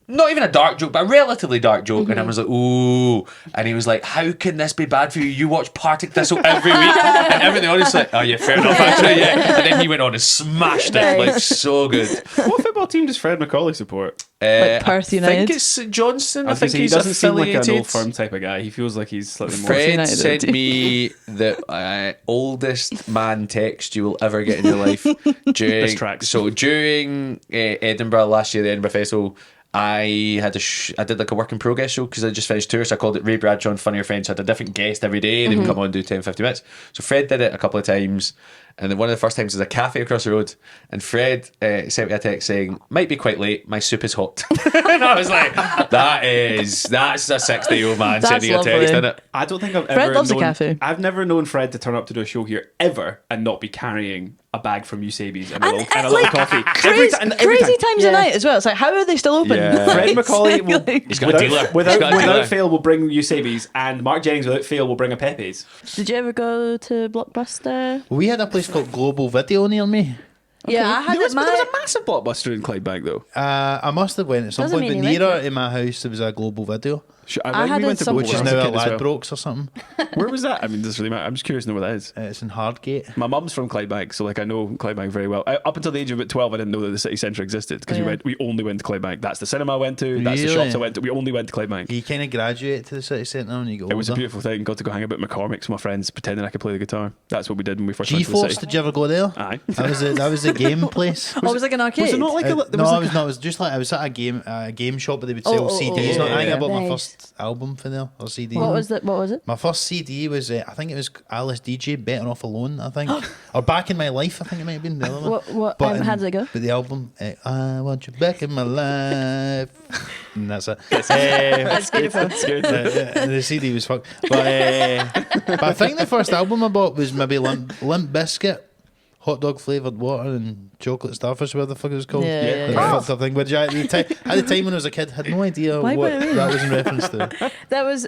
not even a dark joke, but a relatively dark joke, and I was like, ooh. And he was like, how can this be bad for you? You watch Partick Thistle every week. And everything on is like, oh yeah, fair enough, actually, yeah. And then he went on and smashed it, like so good. What football team does Fred McCauley support? Like Perth I United. think it's St Johnstone. I I think he he's doesn't seem like affiliated. an old firm type of guy. He feels like he's slightly more. Fred United, sent dude. me the oldest man text you will ever get in your life. This tracks. During Edinburgh last year, the Edinburgh Festival, I had I did like a work in progress show because I just finished tour, so I called it Ray Bradshaw and Funnier Friends. So I had a different guest every day. They would come on and do 10, 50 minutes. So Fred did it a couple of times, and then one of the first times was a cafe across the road, and Fred sent me a text saying, might be quite late, my soup is hot. And I was like, that's a 60-year-old man That's sending a text, lovely. isn't it? I don't think I've Fred ever loves a known, cafe. I've never known Fred to turn up to do a show here ever and not be carrying a bag from Eusebi's and a little, and a little coffee. Every Crazy, time. crazy times of night as well. It's like, how are they still open? Yeah. Fred McCauley will, He's got a dealer. without fail will bring Eusebi's, and Marc Jennings without fail will bring a Pepe's. Did you ever go to Blockbuster? We had a place called Global Video near me. Yeah, I had There was it. a massive Blockbuster in Clydebank though. I must have went at some Doesn't point, but mean you nearer went in my house there was a Global Video, I had we it went to some- Global which is when I was now a a kid as well. Ladbrokes or something. Where was that? I mean, does it really matter? I'm just curious to know where that is. It's in Hardgate. My mum's from Clydebank, so like I know Clydebank very well. Up until the age of about 12, I didn't know that the city centre existed because we only went to Clydebank. That's the cinema I went to. That's the Really? shops I went to. We only went to Clydebank. You kind of graduate to the city centre when you go It was a older. beautiful thing. Got to go hang about McCormick's with my friends, pretending I could play the guitar. That's what we did when we first went to the G-Force, city. did you ever go there? Aye. That was the game place. Oh, it was like an arcade. Was it not like No, there was like it was not. It was just like I was at a game shop, but they would sell oh, CDs. oh, I think I bought my Nice. first album for there or CD. What was it? My first CD was I think it was Alice DJ, Better Off Alone. I think, or Back in My Life. I think it might have been the other one. How did it go? But the album, I want you back in my life, and that's it. That's beautiful. The CD was fucked, but I think the first album I bought was maybe Limp Bizkit. Hot dog flavoured water and chocolate starfish, whatever the fuck it was called. Yeah. Like a fucked up thing. Which I, at the time when I was a kid, had no idea Why what would I mean? that was in reference to. There was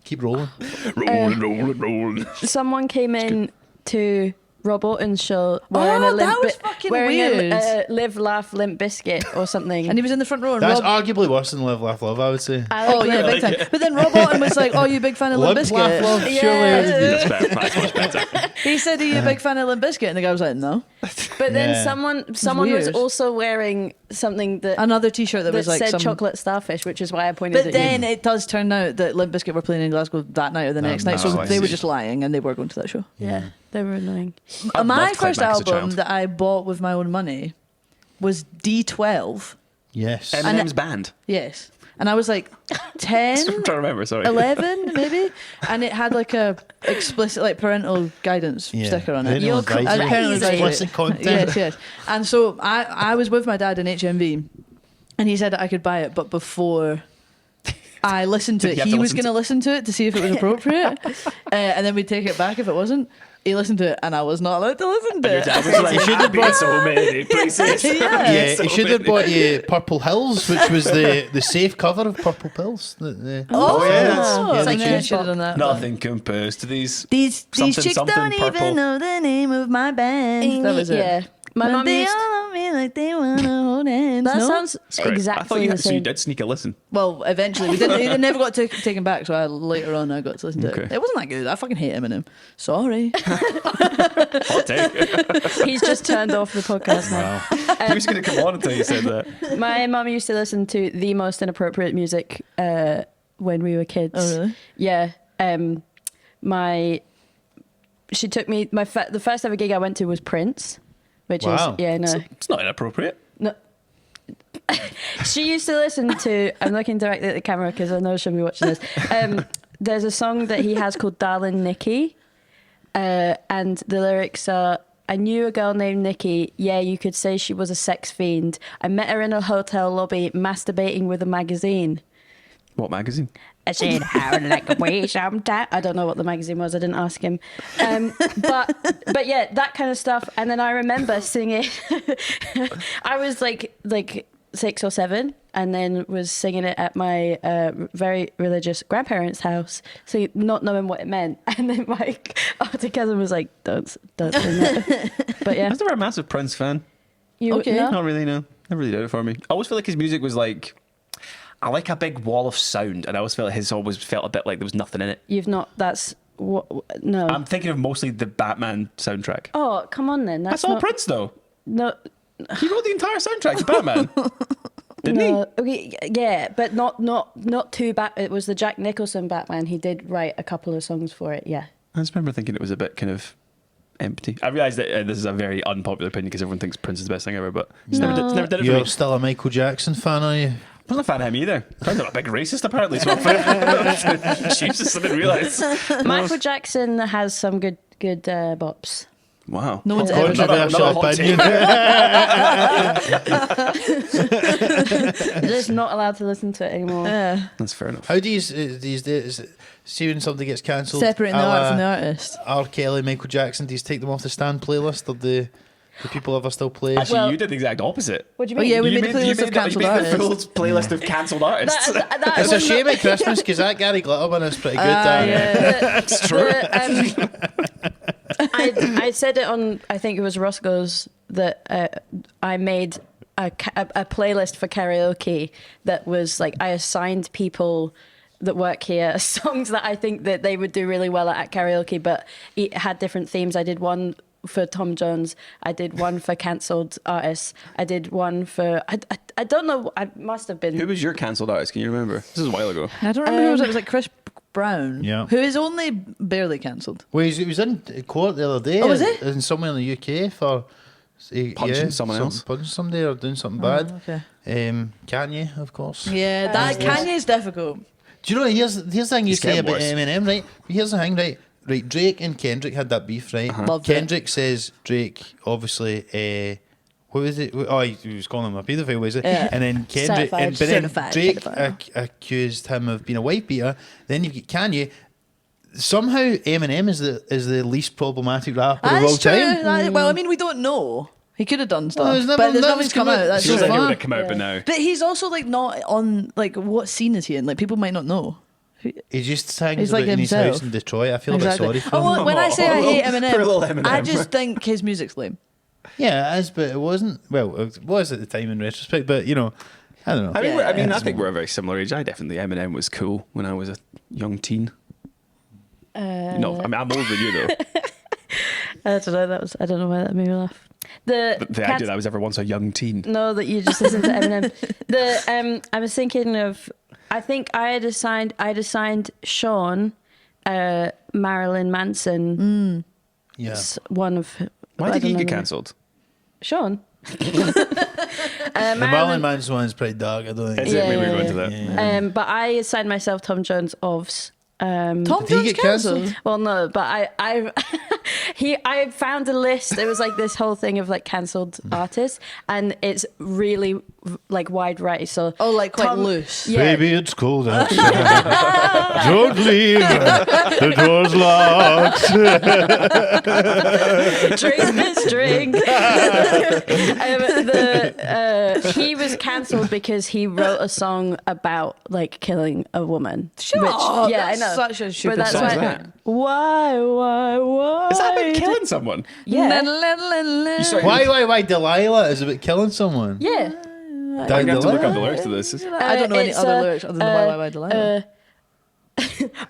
Keep rolling. Rolling. someone came in to Rob Orton's show wearing Oh, a limp that was fucking wearing weird. a Live Laugh Limp Biscuit or something. And he was in the front row. And That's Rob, arguably worse than Live, Laugh, Love, I would say. oh yeah, big time. But then Rob Orton was like, "Oh, you a big fan of Limp Limp, Laugh, Bizkit?" Love, Yeah. surely. That's better. That's much better. He said, "Are you a big fan of Limp Bizkit?" And the guy was like, "No." But then Yeah. someone was weird. also wearing something that Another T-shirt that that was like said some. chocolate starfish, which is why I pointed But at then you. it does turn out that Limp Bizkit were playing in Glasgow that night or the next night, so no, I they were see. just lying and they were going to that show. Yeah, they were annoying. I My loved first Clydebank as a album child. that I bought with my own money was D12. Yes. Eminem's band. Yes. And I was like 10, I'm trying to remember. Sorry. 11 maybe, and it had like a explicit like parental guidance Yeah. sticker on it. Parental advisory. Parental advisory. Explicit content. Yes. And so I was with my dad in HMV, and he said that I could buy it, but before I listened to Did it, you have he to was listen going to listen to it to see if it was appropriate, and then we'd take it back if it wasn't. He listened to it, and I was not allowed to listen to Your it. dad was like, You should have "I've been so many places." Yeah, So he should have many. bought you Purple Hills, which was the safe cover of Purple Pills. Oh, yeah, so the I tune. should have done that. Nothing compares to these. These Something, chicks something don't purple. even know the name of my band. That was it. Yeah, my But mum they used. all love me like they wanna hold hands. That no? sounds It's great. I thought exactly you the had, so you same. did sneak a listen. Well, eventually we didn't. It never got taken back. So later on I got to listen to it. Okay. It wasn't that good. I fucking hate Eminem. Sorry. Hot take. He's just turned off the podcast now. He was going to come on until you said that. My mum used to listen to the most inappropriate music when we were kids. Oh really? Yeah. She took me. The first ever gig I went to was Prince, which Wow. is It's not inappropriate. no. She used to listen to. I'm looking directly at the camera because I know she'll be watching this. There's a song that he has called "Darling Nikki," and the lyrics are, I knew a girl named Nikki. Yeah, you could say she was a sex fiend. I met her in a hotel lobby masturbating with a magazine. What magazine? I said, how like a way sometimes. I don't know what the magazine was. I didn't ask him. But yeah, that kind of stuff. And then I remember singing. I was like 6 or 7, and then was singing it at my very religious grandparents' house, so not knowing what it meant. And then my older cousin was like, "Don't sing that." But yeah, I was never a massive Prince fan. Okay, Not really. No, never really did it for me. I always feel like his music was like. I like a big wall of sound, and I always felt like his always felt a bit like there was nothing in it. You've not. That's what. No. I'm thinking of mostly the Batman soundtrack. Oh, come on then. That's all not, Prince though. No. He wrote the entire soundtrack to Batman. Didn't he? Okay, yeah, but not too bad. It was the Jack Nicholson Batman. He did write a couple of songs for it. Yeah. I just remember thinking it was a bit kind of empty. I realise that this is a very unpopular opinion because everyone thinks Prince is the best thing ever, but never did it for You're me. still a Michael Jackson fan, are you? I'm not a fan of him either. I'm not a big racist, apparently. So Jesus, I didn't realise. Michael Jackson has some good bops. Wow. No one's ever said You're just not allowed to listen to it anymore. That's fair enough. How do you these days see when somebody gets cancelled? Separating the art from the artist. R. Kelly, Michael Jackson. Do you take them off the Stand playlist, or do people ever still play? Actually, you did the exact opposite. What do you Oh mean? yeah, we made a playlist of cancelled artists. You made the full playlist of cancelled artists. It's a shame at Christmas because that Gary Glitter one is pretty good. Yeah. It's true. I said it on, I think it was Roscoe's, that I made a playlist for karaoke that was like, I assigned people that work here songs that I think that they would do really well at karaoke, but it had different themes. I did one for Tom Jones, I did one for cancelled artists, I did one for I don't know, I must have been. Who was your cancelled artist? Can you remember? This is a while ago. I don't remember who it was. It was like Chris Brown, Yeah. who is only barely cancelled. Well, he was in court the other day. Oh, was he? In somewhere in the UK for Punching someone else? punching somebody or doing something bad. Okay. Kanye, of course. Yeah, that Kanye's difficult. Do you know? Here's the thing you He's say getting about worse. Eminem, right? Here's the thing, right? Right, Drake and Kendrick had that beef, right? Loved it. Kendrick says Drake, obviously, what was it? Oh, he was calling him a paedophile, was it? Yeah. And then Kendrick, Certified. but then Certified Drake pedophile. accused him of being a wife beater. Then you get Kanye. Somehow Eminem is the least problematic rapper of all That's true. time. Well, I mean, we don't know. He could have done stuff, Well, there's never- but there's nothing's nothing's come out. That's Feels so like it far. would have come out, but now. But he's also like not on like what scene is he in? Like people might not know. He just hangs He's about like in his himself. house in Detroit. I feel a bit sorry for him. Oh, well, when I say I hate Poor little Eminem, Eminem. I just think his music's lame. Yeah, it is, but it wasn't. Well, it was at the time in retrospect, but you know, I don't know. I think we're a very similar age. I definitely Eminem was cool when I was a young teen. No, I mean I'm older than you though. I don't know. I don't know why that made me laugh. The idea that I was ever once a young teen. No, that you just listened to Eminem. I was thinking of. I think I'd assigned Sean, Marilyn Manson. Yeah. One of. Why I did don't he know get the- cancelled? Sean. The Marilyn Manson one's pretty dark. I don't think. Is it? Maybe Yeah, we'll go into that. Yeah. But I assigned myself Tom Jones Ovs. Tom Did he Jones get cancelled? Well, no, but I found a list. It was like this whole thing of like cancelled artists, and it's really like wide variety. So like quite Tom- loose. Yeah. Baby, it's cold outside. Don't leave. The door's locked. Drink this drink. He was cancelled because he wrote a song about like killing a woman. Shut up, Yeah, that's I know. such a stupid But that's song. why. that? Why? Is that about killing someone? Yeah. Why? Delilah is about killing someone. Yeah. I'm going to have to look up the lyrics to this. I don't know any It's, other lyrics other than why Delilah.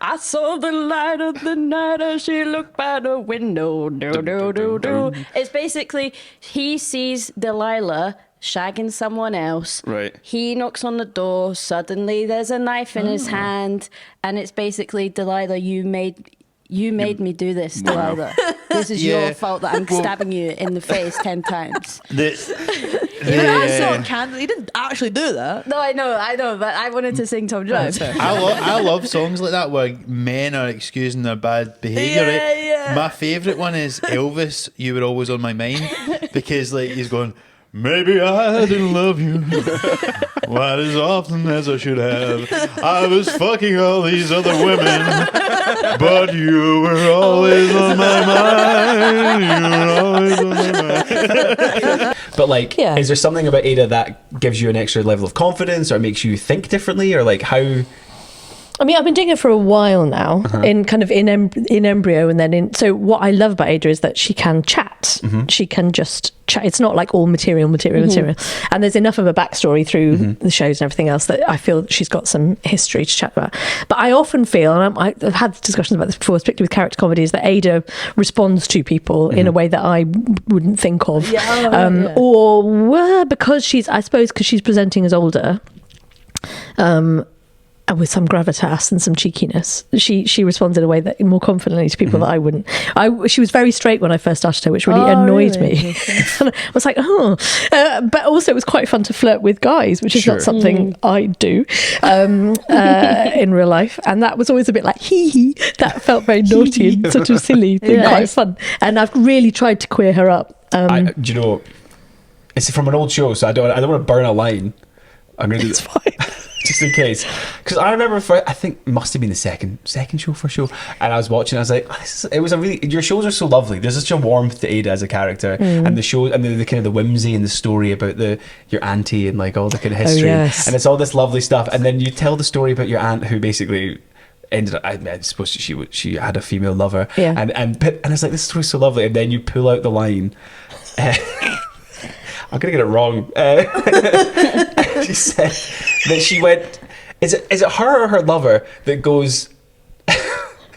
I saw the light of the night as she looked by the window. Do. It's basically he sees Delilah shagging someone else. Right. He knocks on the door. Suddenly there's a knife in his hand. And it's basically, Delilah, you made You made me do this, Delilah. This is your fault that I'm stabbing you in the face 10 times. That's not candid. He didn't actually do that. No, I know, but I wanted to sing Tom Jones. I love songs like that where men are excusing their bad behaviour. Right? Yeah. My favourite one is Elvis, You Were Always on My Mind, because like he's going, maybe I didn't love you quite as often as I should have. I was fucking all these other women, but you were always on my mind. You were always on my mind. But like, is there something about Ada that gives you an extra level of confidence, or makes you think differently, or like how? I mean, I've been doing it for a while now, in embryo, and then in. So what I love about Ada is that she can chat. She can just chat. It's not like all material. And there's enough of a backstory through the shows and everything else that I feel that she's got some history to chat about. But I often feel, and I've had discussions about this before, particularly with character comedies, that Ada responds to people in a way that I wouldn't think of, or because she's presenting as older. With some gravitas and some cheekiness, she responds in a way that more confidently to people that I wouldn't. She was very straight when I first started her, which really annoyed me. And I was like, but also it was quite fun to flirt with guys, which is not something I do in real life. And that was always a bit like hee hee. That felt very naughty and sort of silly, quite fun. And I've really tried to queer her up. Do you know? It's from an old show, so I don't want to burn a line. I'm gonna do this. Fine. Just in case, because I remember I think it must have been the second show for show, and I was watching. I was like, it was a really. Your shows are so lovely. There's such a warmth to Ada as a character, and the show and the kind of the whimsy and the story about your auntie and like all the kind of history, and it's all this lovely stuff. And then you tell the story about your aunt who basically ended up. I suppose she had a female lover, and it's like, this story's so lovely, and then you pull out the line. I'm gonna get it wrong. She said that she went. Is it her or her lover that goes?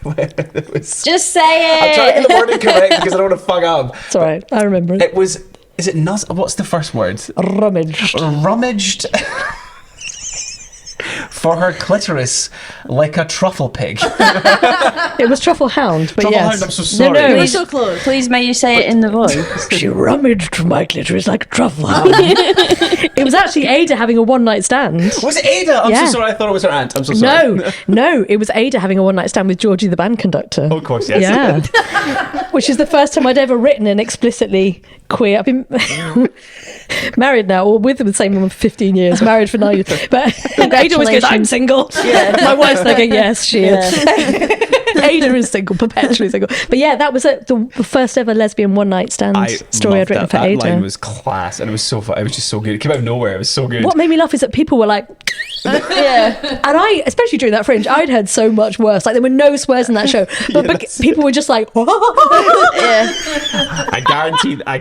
Just say it. I'm trying to get the wording correct because I don't want to fuck up. It's all right. I remember it. It was. Is it nuz? What's the first word? Rummaged. For her clitoris like a truffle pig. It was truffle hound, but truffle yes. Hound, I'm so sorry. No, Please, so close. Please, may you say it in the voice. She rummaged my clitoris like a truffle hound. It was actually Ada having a one-night stand. Was it Ada? I'm so sorry. I thought it was her aunt. I'm so sorry. No, it was Ada having a one-night stand with Georgie, the band conductor. Oh, of course, yes. Yeah. Which is the first time I'd ever written an explicitly queer. I've been married now, or with the same woman for 15 years, married for 9 years. But Ada always goes, I'm single. Yeah. My wife's thinking, yes, she is. Ada is single, perpetually single. But yeah, that was the first ever lesbian one-night stand story I'd written for Ada. That line was class, and it was so fun. It was just so good. It came out of nowhere. It was so good. What made me laugh is that people were like, and I, especially during that Fringe, I'd heard so much worse. Like, there were no swears in that show, but people were just like, I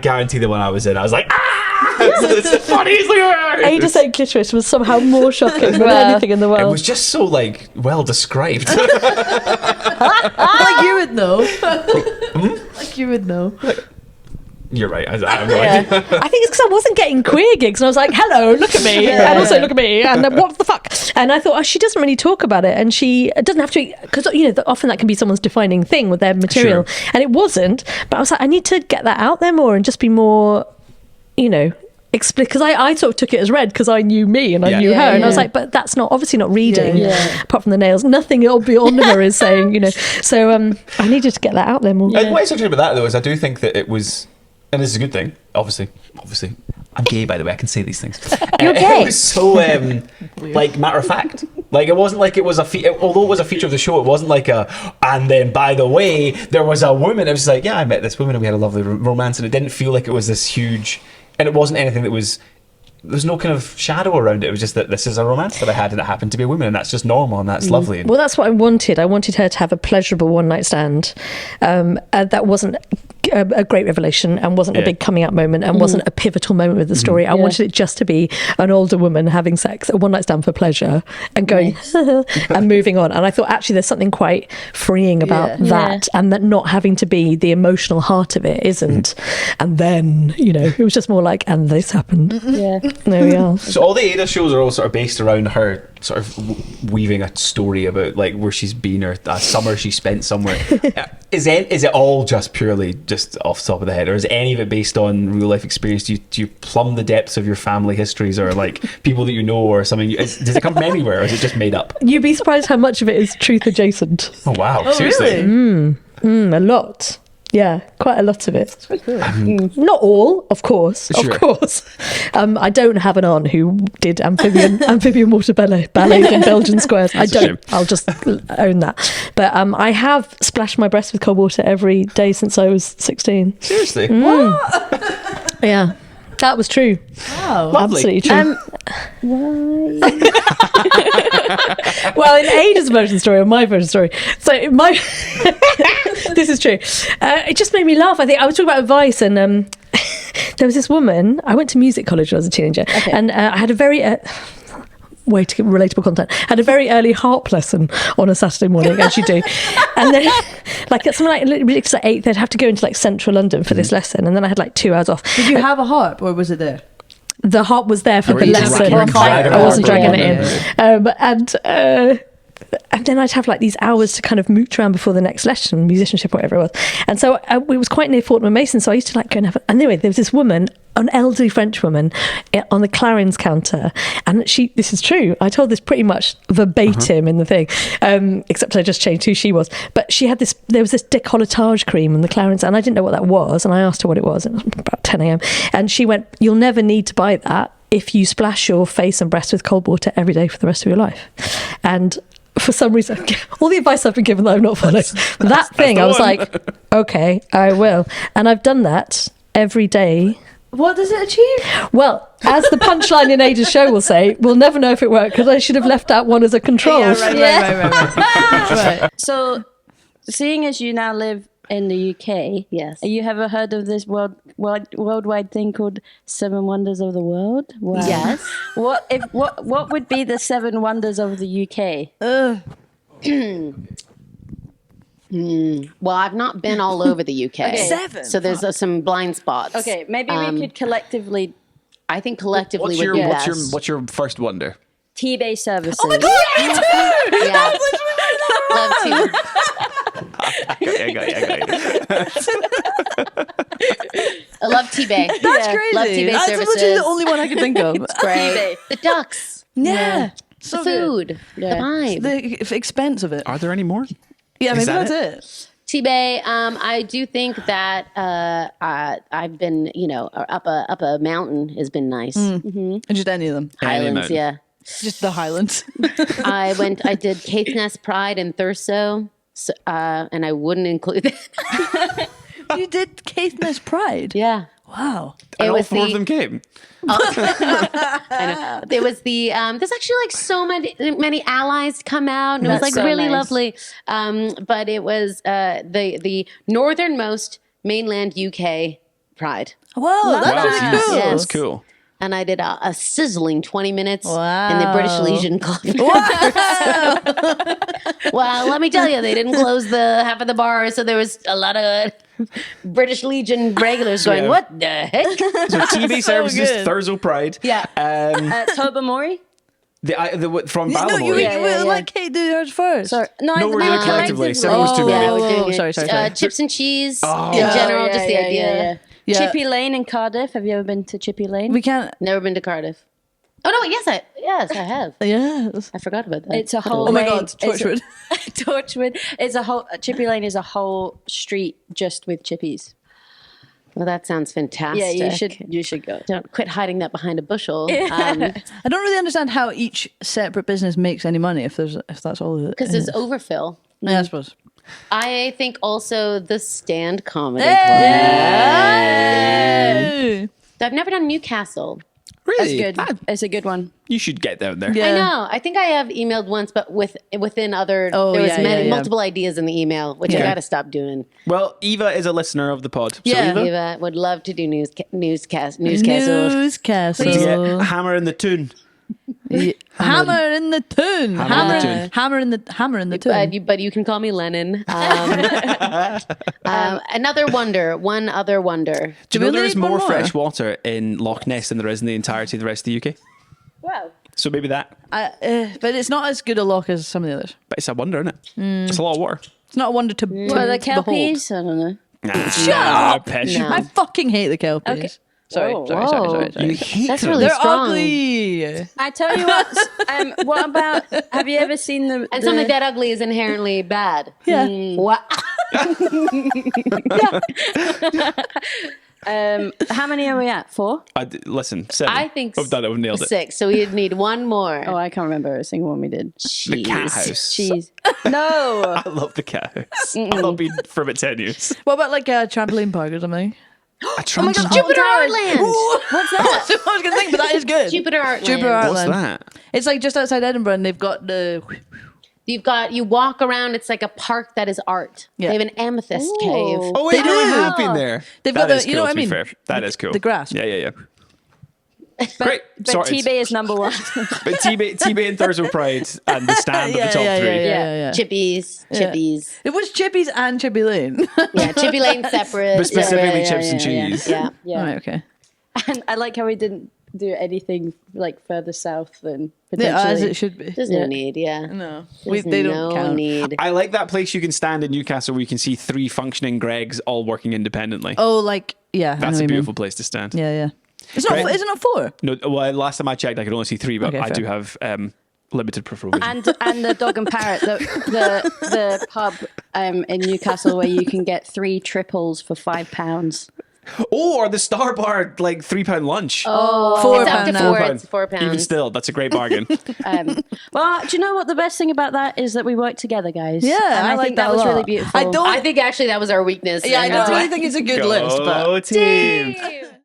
guarantee the one I was in, I was like, it's the funniest thing ever. Ada saying clitoris was somehow more shocking than anything in the world. It was just so like well described. Like you would know. Like you would know. You're right. I'm right. I think it's because I wasn't getting queer gigs, and I was like, "Hello, look at me," and also look at me, and what the fuck? And I thought, she doesn't really talk about it, and she doesn't have to, because often that can be someone's defining thing with their material, and it wasn't. But I was like, I need to get that out there more and just be more, explicit, because I sort of took it as read because I knew me and I knew her, and I was like, but that's obviously not reading. Apart from the nails, nothing beyond her is saying, So I needed to get that out there more. And what is interesting about that though is I do think that it was. And this is a good thing, obviously. I'm gay, by the way. I can say these things. You're gay. It was so, like, matter of fact. Like, it wasn't like it was although it was a feature of the show, it wasn't like and then, by the way, there was a woman. It was like, I met this woman and we had a lovely romance, and it didn't feel like it was this huge, and it wasn't anything that was, there's no kind of shadow around it. It was just that this is a romance that I had, and it happened to be a woman, and that's just normal, and that's lovely. Well, that's what I wanted. I wanted her to have a pleasurable one-night stand. That wasn't a great revelation, and wasn't a big coming out moment, and wasn't a pivotal moment with the story. I wanted it just to be an older woman having sex, a one-night stand for pleasure, and going and moving on. And I thought, actually, there's something quite freeing about that, and that not having to be the emotional heart of it isn't. And then, it was just more like, and this happened. There we are. So all the Ada shows are all sort of based around her sort of weaving a story about like where she's been or a summer she spent somewhere. Is it all just purely just off the top of the head, or is any of it based on real life experience? Do you plumb the depths of your family histories or like people that you know or something? Does it come from anywhere, or is it just made up? You'd be surprised how much of it is truth adjacent. Oh wow! Oh, Seriously? really? A lot. Yeah, quite a lot of it. Not all, of course. Sure. Of course. I don't have an aunt who did amphibian water ballets in Belgian squares. I don't. I'll just own that. But I have splashed my breast with cold water every day since I was 16. Seriously? Yeah. That was true. Wow. Absolutely true. Well, in Ada's version story or my version story. So this is true. It just made me laugh. I think I was talking about advice, and there was this woman. I went to music college when I was a teenager, and I had a very way to get relatable content. Had a very early harp lesson on a Saturday morning, as you do, and then like at something like 8, they'd have to go into like central London for this lesson, and then I had like 2 hours off. Did you have a harp, or was it there? The harp was there for Or the you lesson. dragging I wasn't it dragging in. it in. And then I'd have like these hours to kind of mooch around before the next lesson, musicianship, whatever it was. And so it was quite near Fortnum and Mason, so I used to like go and have it. Anyway, there was this woman, an elderly French woman, on the clarins counter, and this is true, I told this pretty much verbatim in the thing, except I just changed who she was. But she had there was this décolletage cream on the clarins, and I didn't know what that was, and I asked her what it was, and it was about 10 a.m. And she went, "You'll never need to buy that if you splash your face and breast with cold water every day for the rest of your life." And for some reason, all the advice I've been given that I've not followed, that thing, I was like, okay, I will. And I've done that every day. What does it achieve? Well, as the punchline in Ada's show will say, we'll never know if it worked because I should have left out one as a control. Right. So, seeing as you now live in the UK, Yes. you ever heard of this worldwide thing called 7 Wonders of the World? Wow. Yes. What would be the 7 wonders of the UK? Well, I've not been all over the UK. Okay. 7. So there's some blind spots. Okay, maybe we could collectively. I think collectively What's would be best. what's your first wonder? T-Bay services. Oh my God, me too! Yeah. Love to. I got you. I love T-Bay. That's crazy. Love T-Bay That's services. literally the only one I could think of. It's great. The ducks. Yeah. The So food. good. The vibe. The expense of it. Are there any more? Yeah, maybe that that's it. T-Bay, I do think that I've been, up a mountain has been nice. And just any of them. Highlands, mountain. yeah. Just the Highlands. I did Caithness Pride in Thurso, and I wouldn't include that. You did Caithness Pride? Yeah. Wow. And It all was 4 of them came. I know. There was there's actually like so many allies come out, and it was That's like so really nice. lovely. But it was the northernmost mainland UK Pride. Whoa, that's really cool. Yes. That's cool. And I did a sizzling 20 minutes Wow. in the British Legion Club. Well, let me tell you, they didn't close the half of the bar, so there was a lot of British Legion regulars going, "What the heck?" So TV services, good. Thurso Pride. Yeah. Tobermory? From No, Ballamore. you Yeah. let Kate do hers first. Sorry. No, No, we're doing it collectively. 7 was too Yeah, many. we're doing it. sorry. Chips and cheese Oh. in general, just the idea. Yeah. Chippy Lane in Cardiff. Have you ever been to Chippy Lane? We can't. Never been to Cardiff. Oh no, yes, I have. Yes. I forgot about that. It's a whole. Oh my lane. God, It's Torchwood. Torchwood. It's a whole. Chippy Lane is a whole street just with chippies. Well, that sounds fantastic. Yeah, you should go. Don't quit hiding that behind a bushel. I don't really understand how each separate business makes any money if that's all. Because there's overfill. Yeah, I suppose. I think also the Stand Comedy Hey! Club. I've never done Newcastle. Really? That's good. It's a good one. You should get down there. Yeah. I know. I think I have emailed once, but within other. Oh, there was yeah. multiple ideas in the email, which I got to stop doing. Well, Eva is a listener of the pod. So Yeah. Eva, Eva would love to do newscastles. Newscastle. to get Hammer in the Tune. Hammer in the tune. Hammer in the tune. But you can call me Lennon. Another wonder. One other wonder. Do you know there is more fresh water in Loch Ness than there is in the entirety of the rest of the UK? Wow. So maybe that. But it's not as good a loch as some of the others. But it's a wonder, isn't it? It's a lot of water. It's not a wonder to Well, the behold. kelpies? I don't know. Shut up! No. I fucking hate the kelpies. Okay. Sorry. You hate That's them. really They're strong. ugly. I tell you what. What about? Have you ever seen the? And something that ugly is inherently bad. Yeah. What? How many are we at? 4? Listen, 7. I think We've done it. We've nailed it. 6. So we'd need one more. Oh, I can't remember a single one we did. The cat house. Cheese. No. I love the cat house. I'll be from it 10 years. What about like a trampoline park or something? A Oh my god, Jupiter Alton Artland. Towers. What's that? That's what I was gonna think, but that is good. Jupiter Artland. Jupiter Artland. What's that? It's like just outside Edinburgh, and they've got the. You walk around. It's like a park that is art. Yeah. They have an amethyst cave. Oh, wait, They I do. have been there. They've That got is the. You know cool, what I to be mean? fair. That is cool. The grass. Yeah. Great. But Sorted. T-Bay is number 1. But T-Bay and Thursday Pride and the stand Yeah, of the top yeah, 3. yeah. Chippies. It was Chippies and Chippy Lane. Yeah, Chippy Lane separate. But specifically chips and cheese. Yeah. Right. Okay. And I like how we didn't do anything like further south than Yeah, potentially. as it should be. There's no need. Yeah. No, There's they don't no count. need. I like that place you can stand in Newcastle where you can see 3 functioning Gregs all working independently. Oh, like yeah. I know That's what a you mean. beautiful place to stand. Yeah. It's not. Great. Is it not 4? No, well, last time I checked, I could only see 3, but Okay, I fair. do have limited peripheral vision. And the Dog and Parrot, the pub in Newcastle where you can get 3 triples for £5. Or the Star Bar, like £3 lunch. Oh, £4 it's up to now. 4. It's £4. Even still, that's a great bargain. Well, do you know what the best thing about that is that we work together, guys? Yeah, and I like think that a was lot. really beautiful. I don't. I think actually that was our weakness. Yeah, I don't really think it's a good list, but Go team. Damn.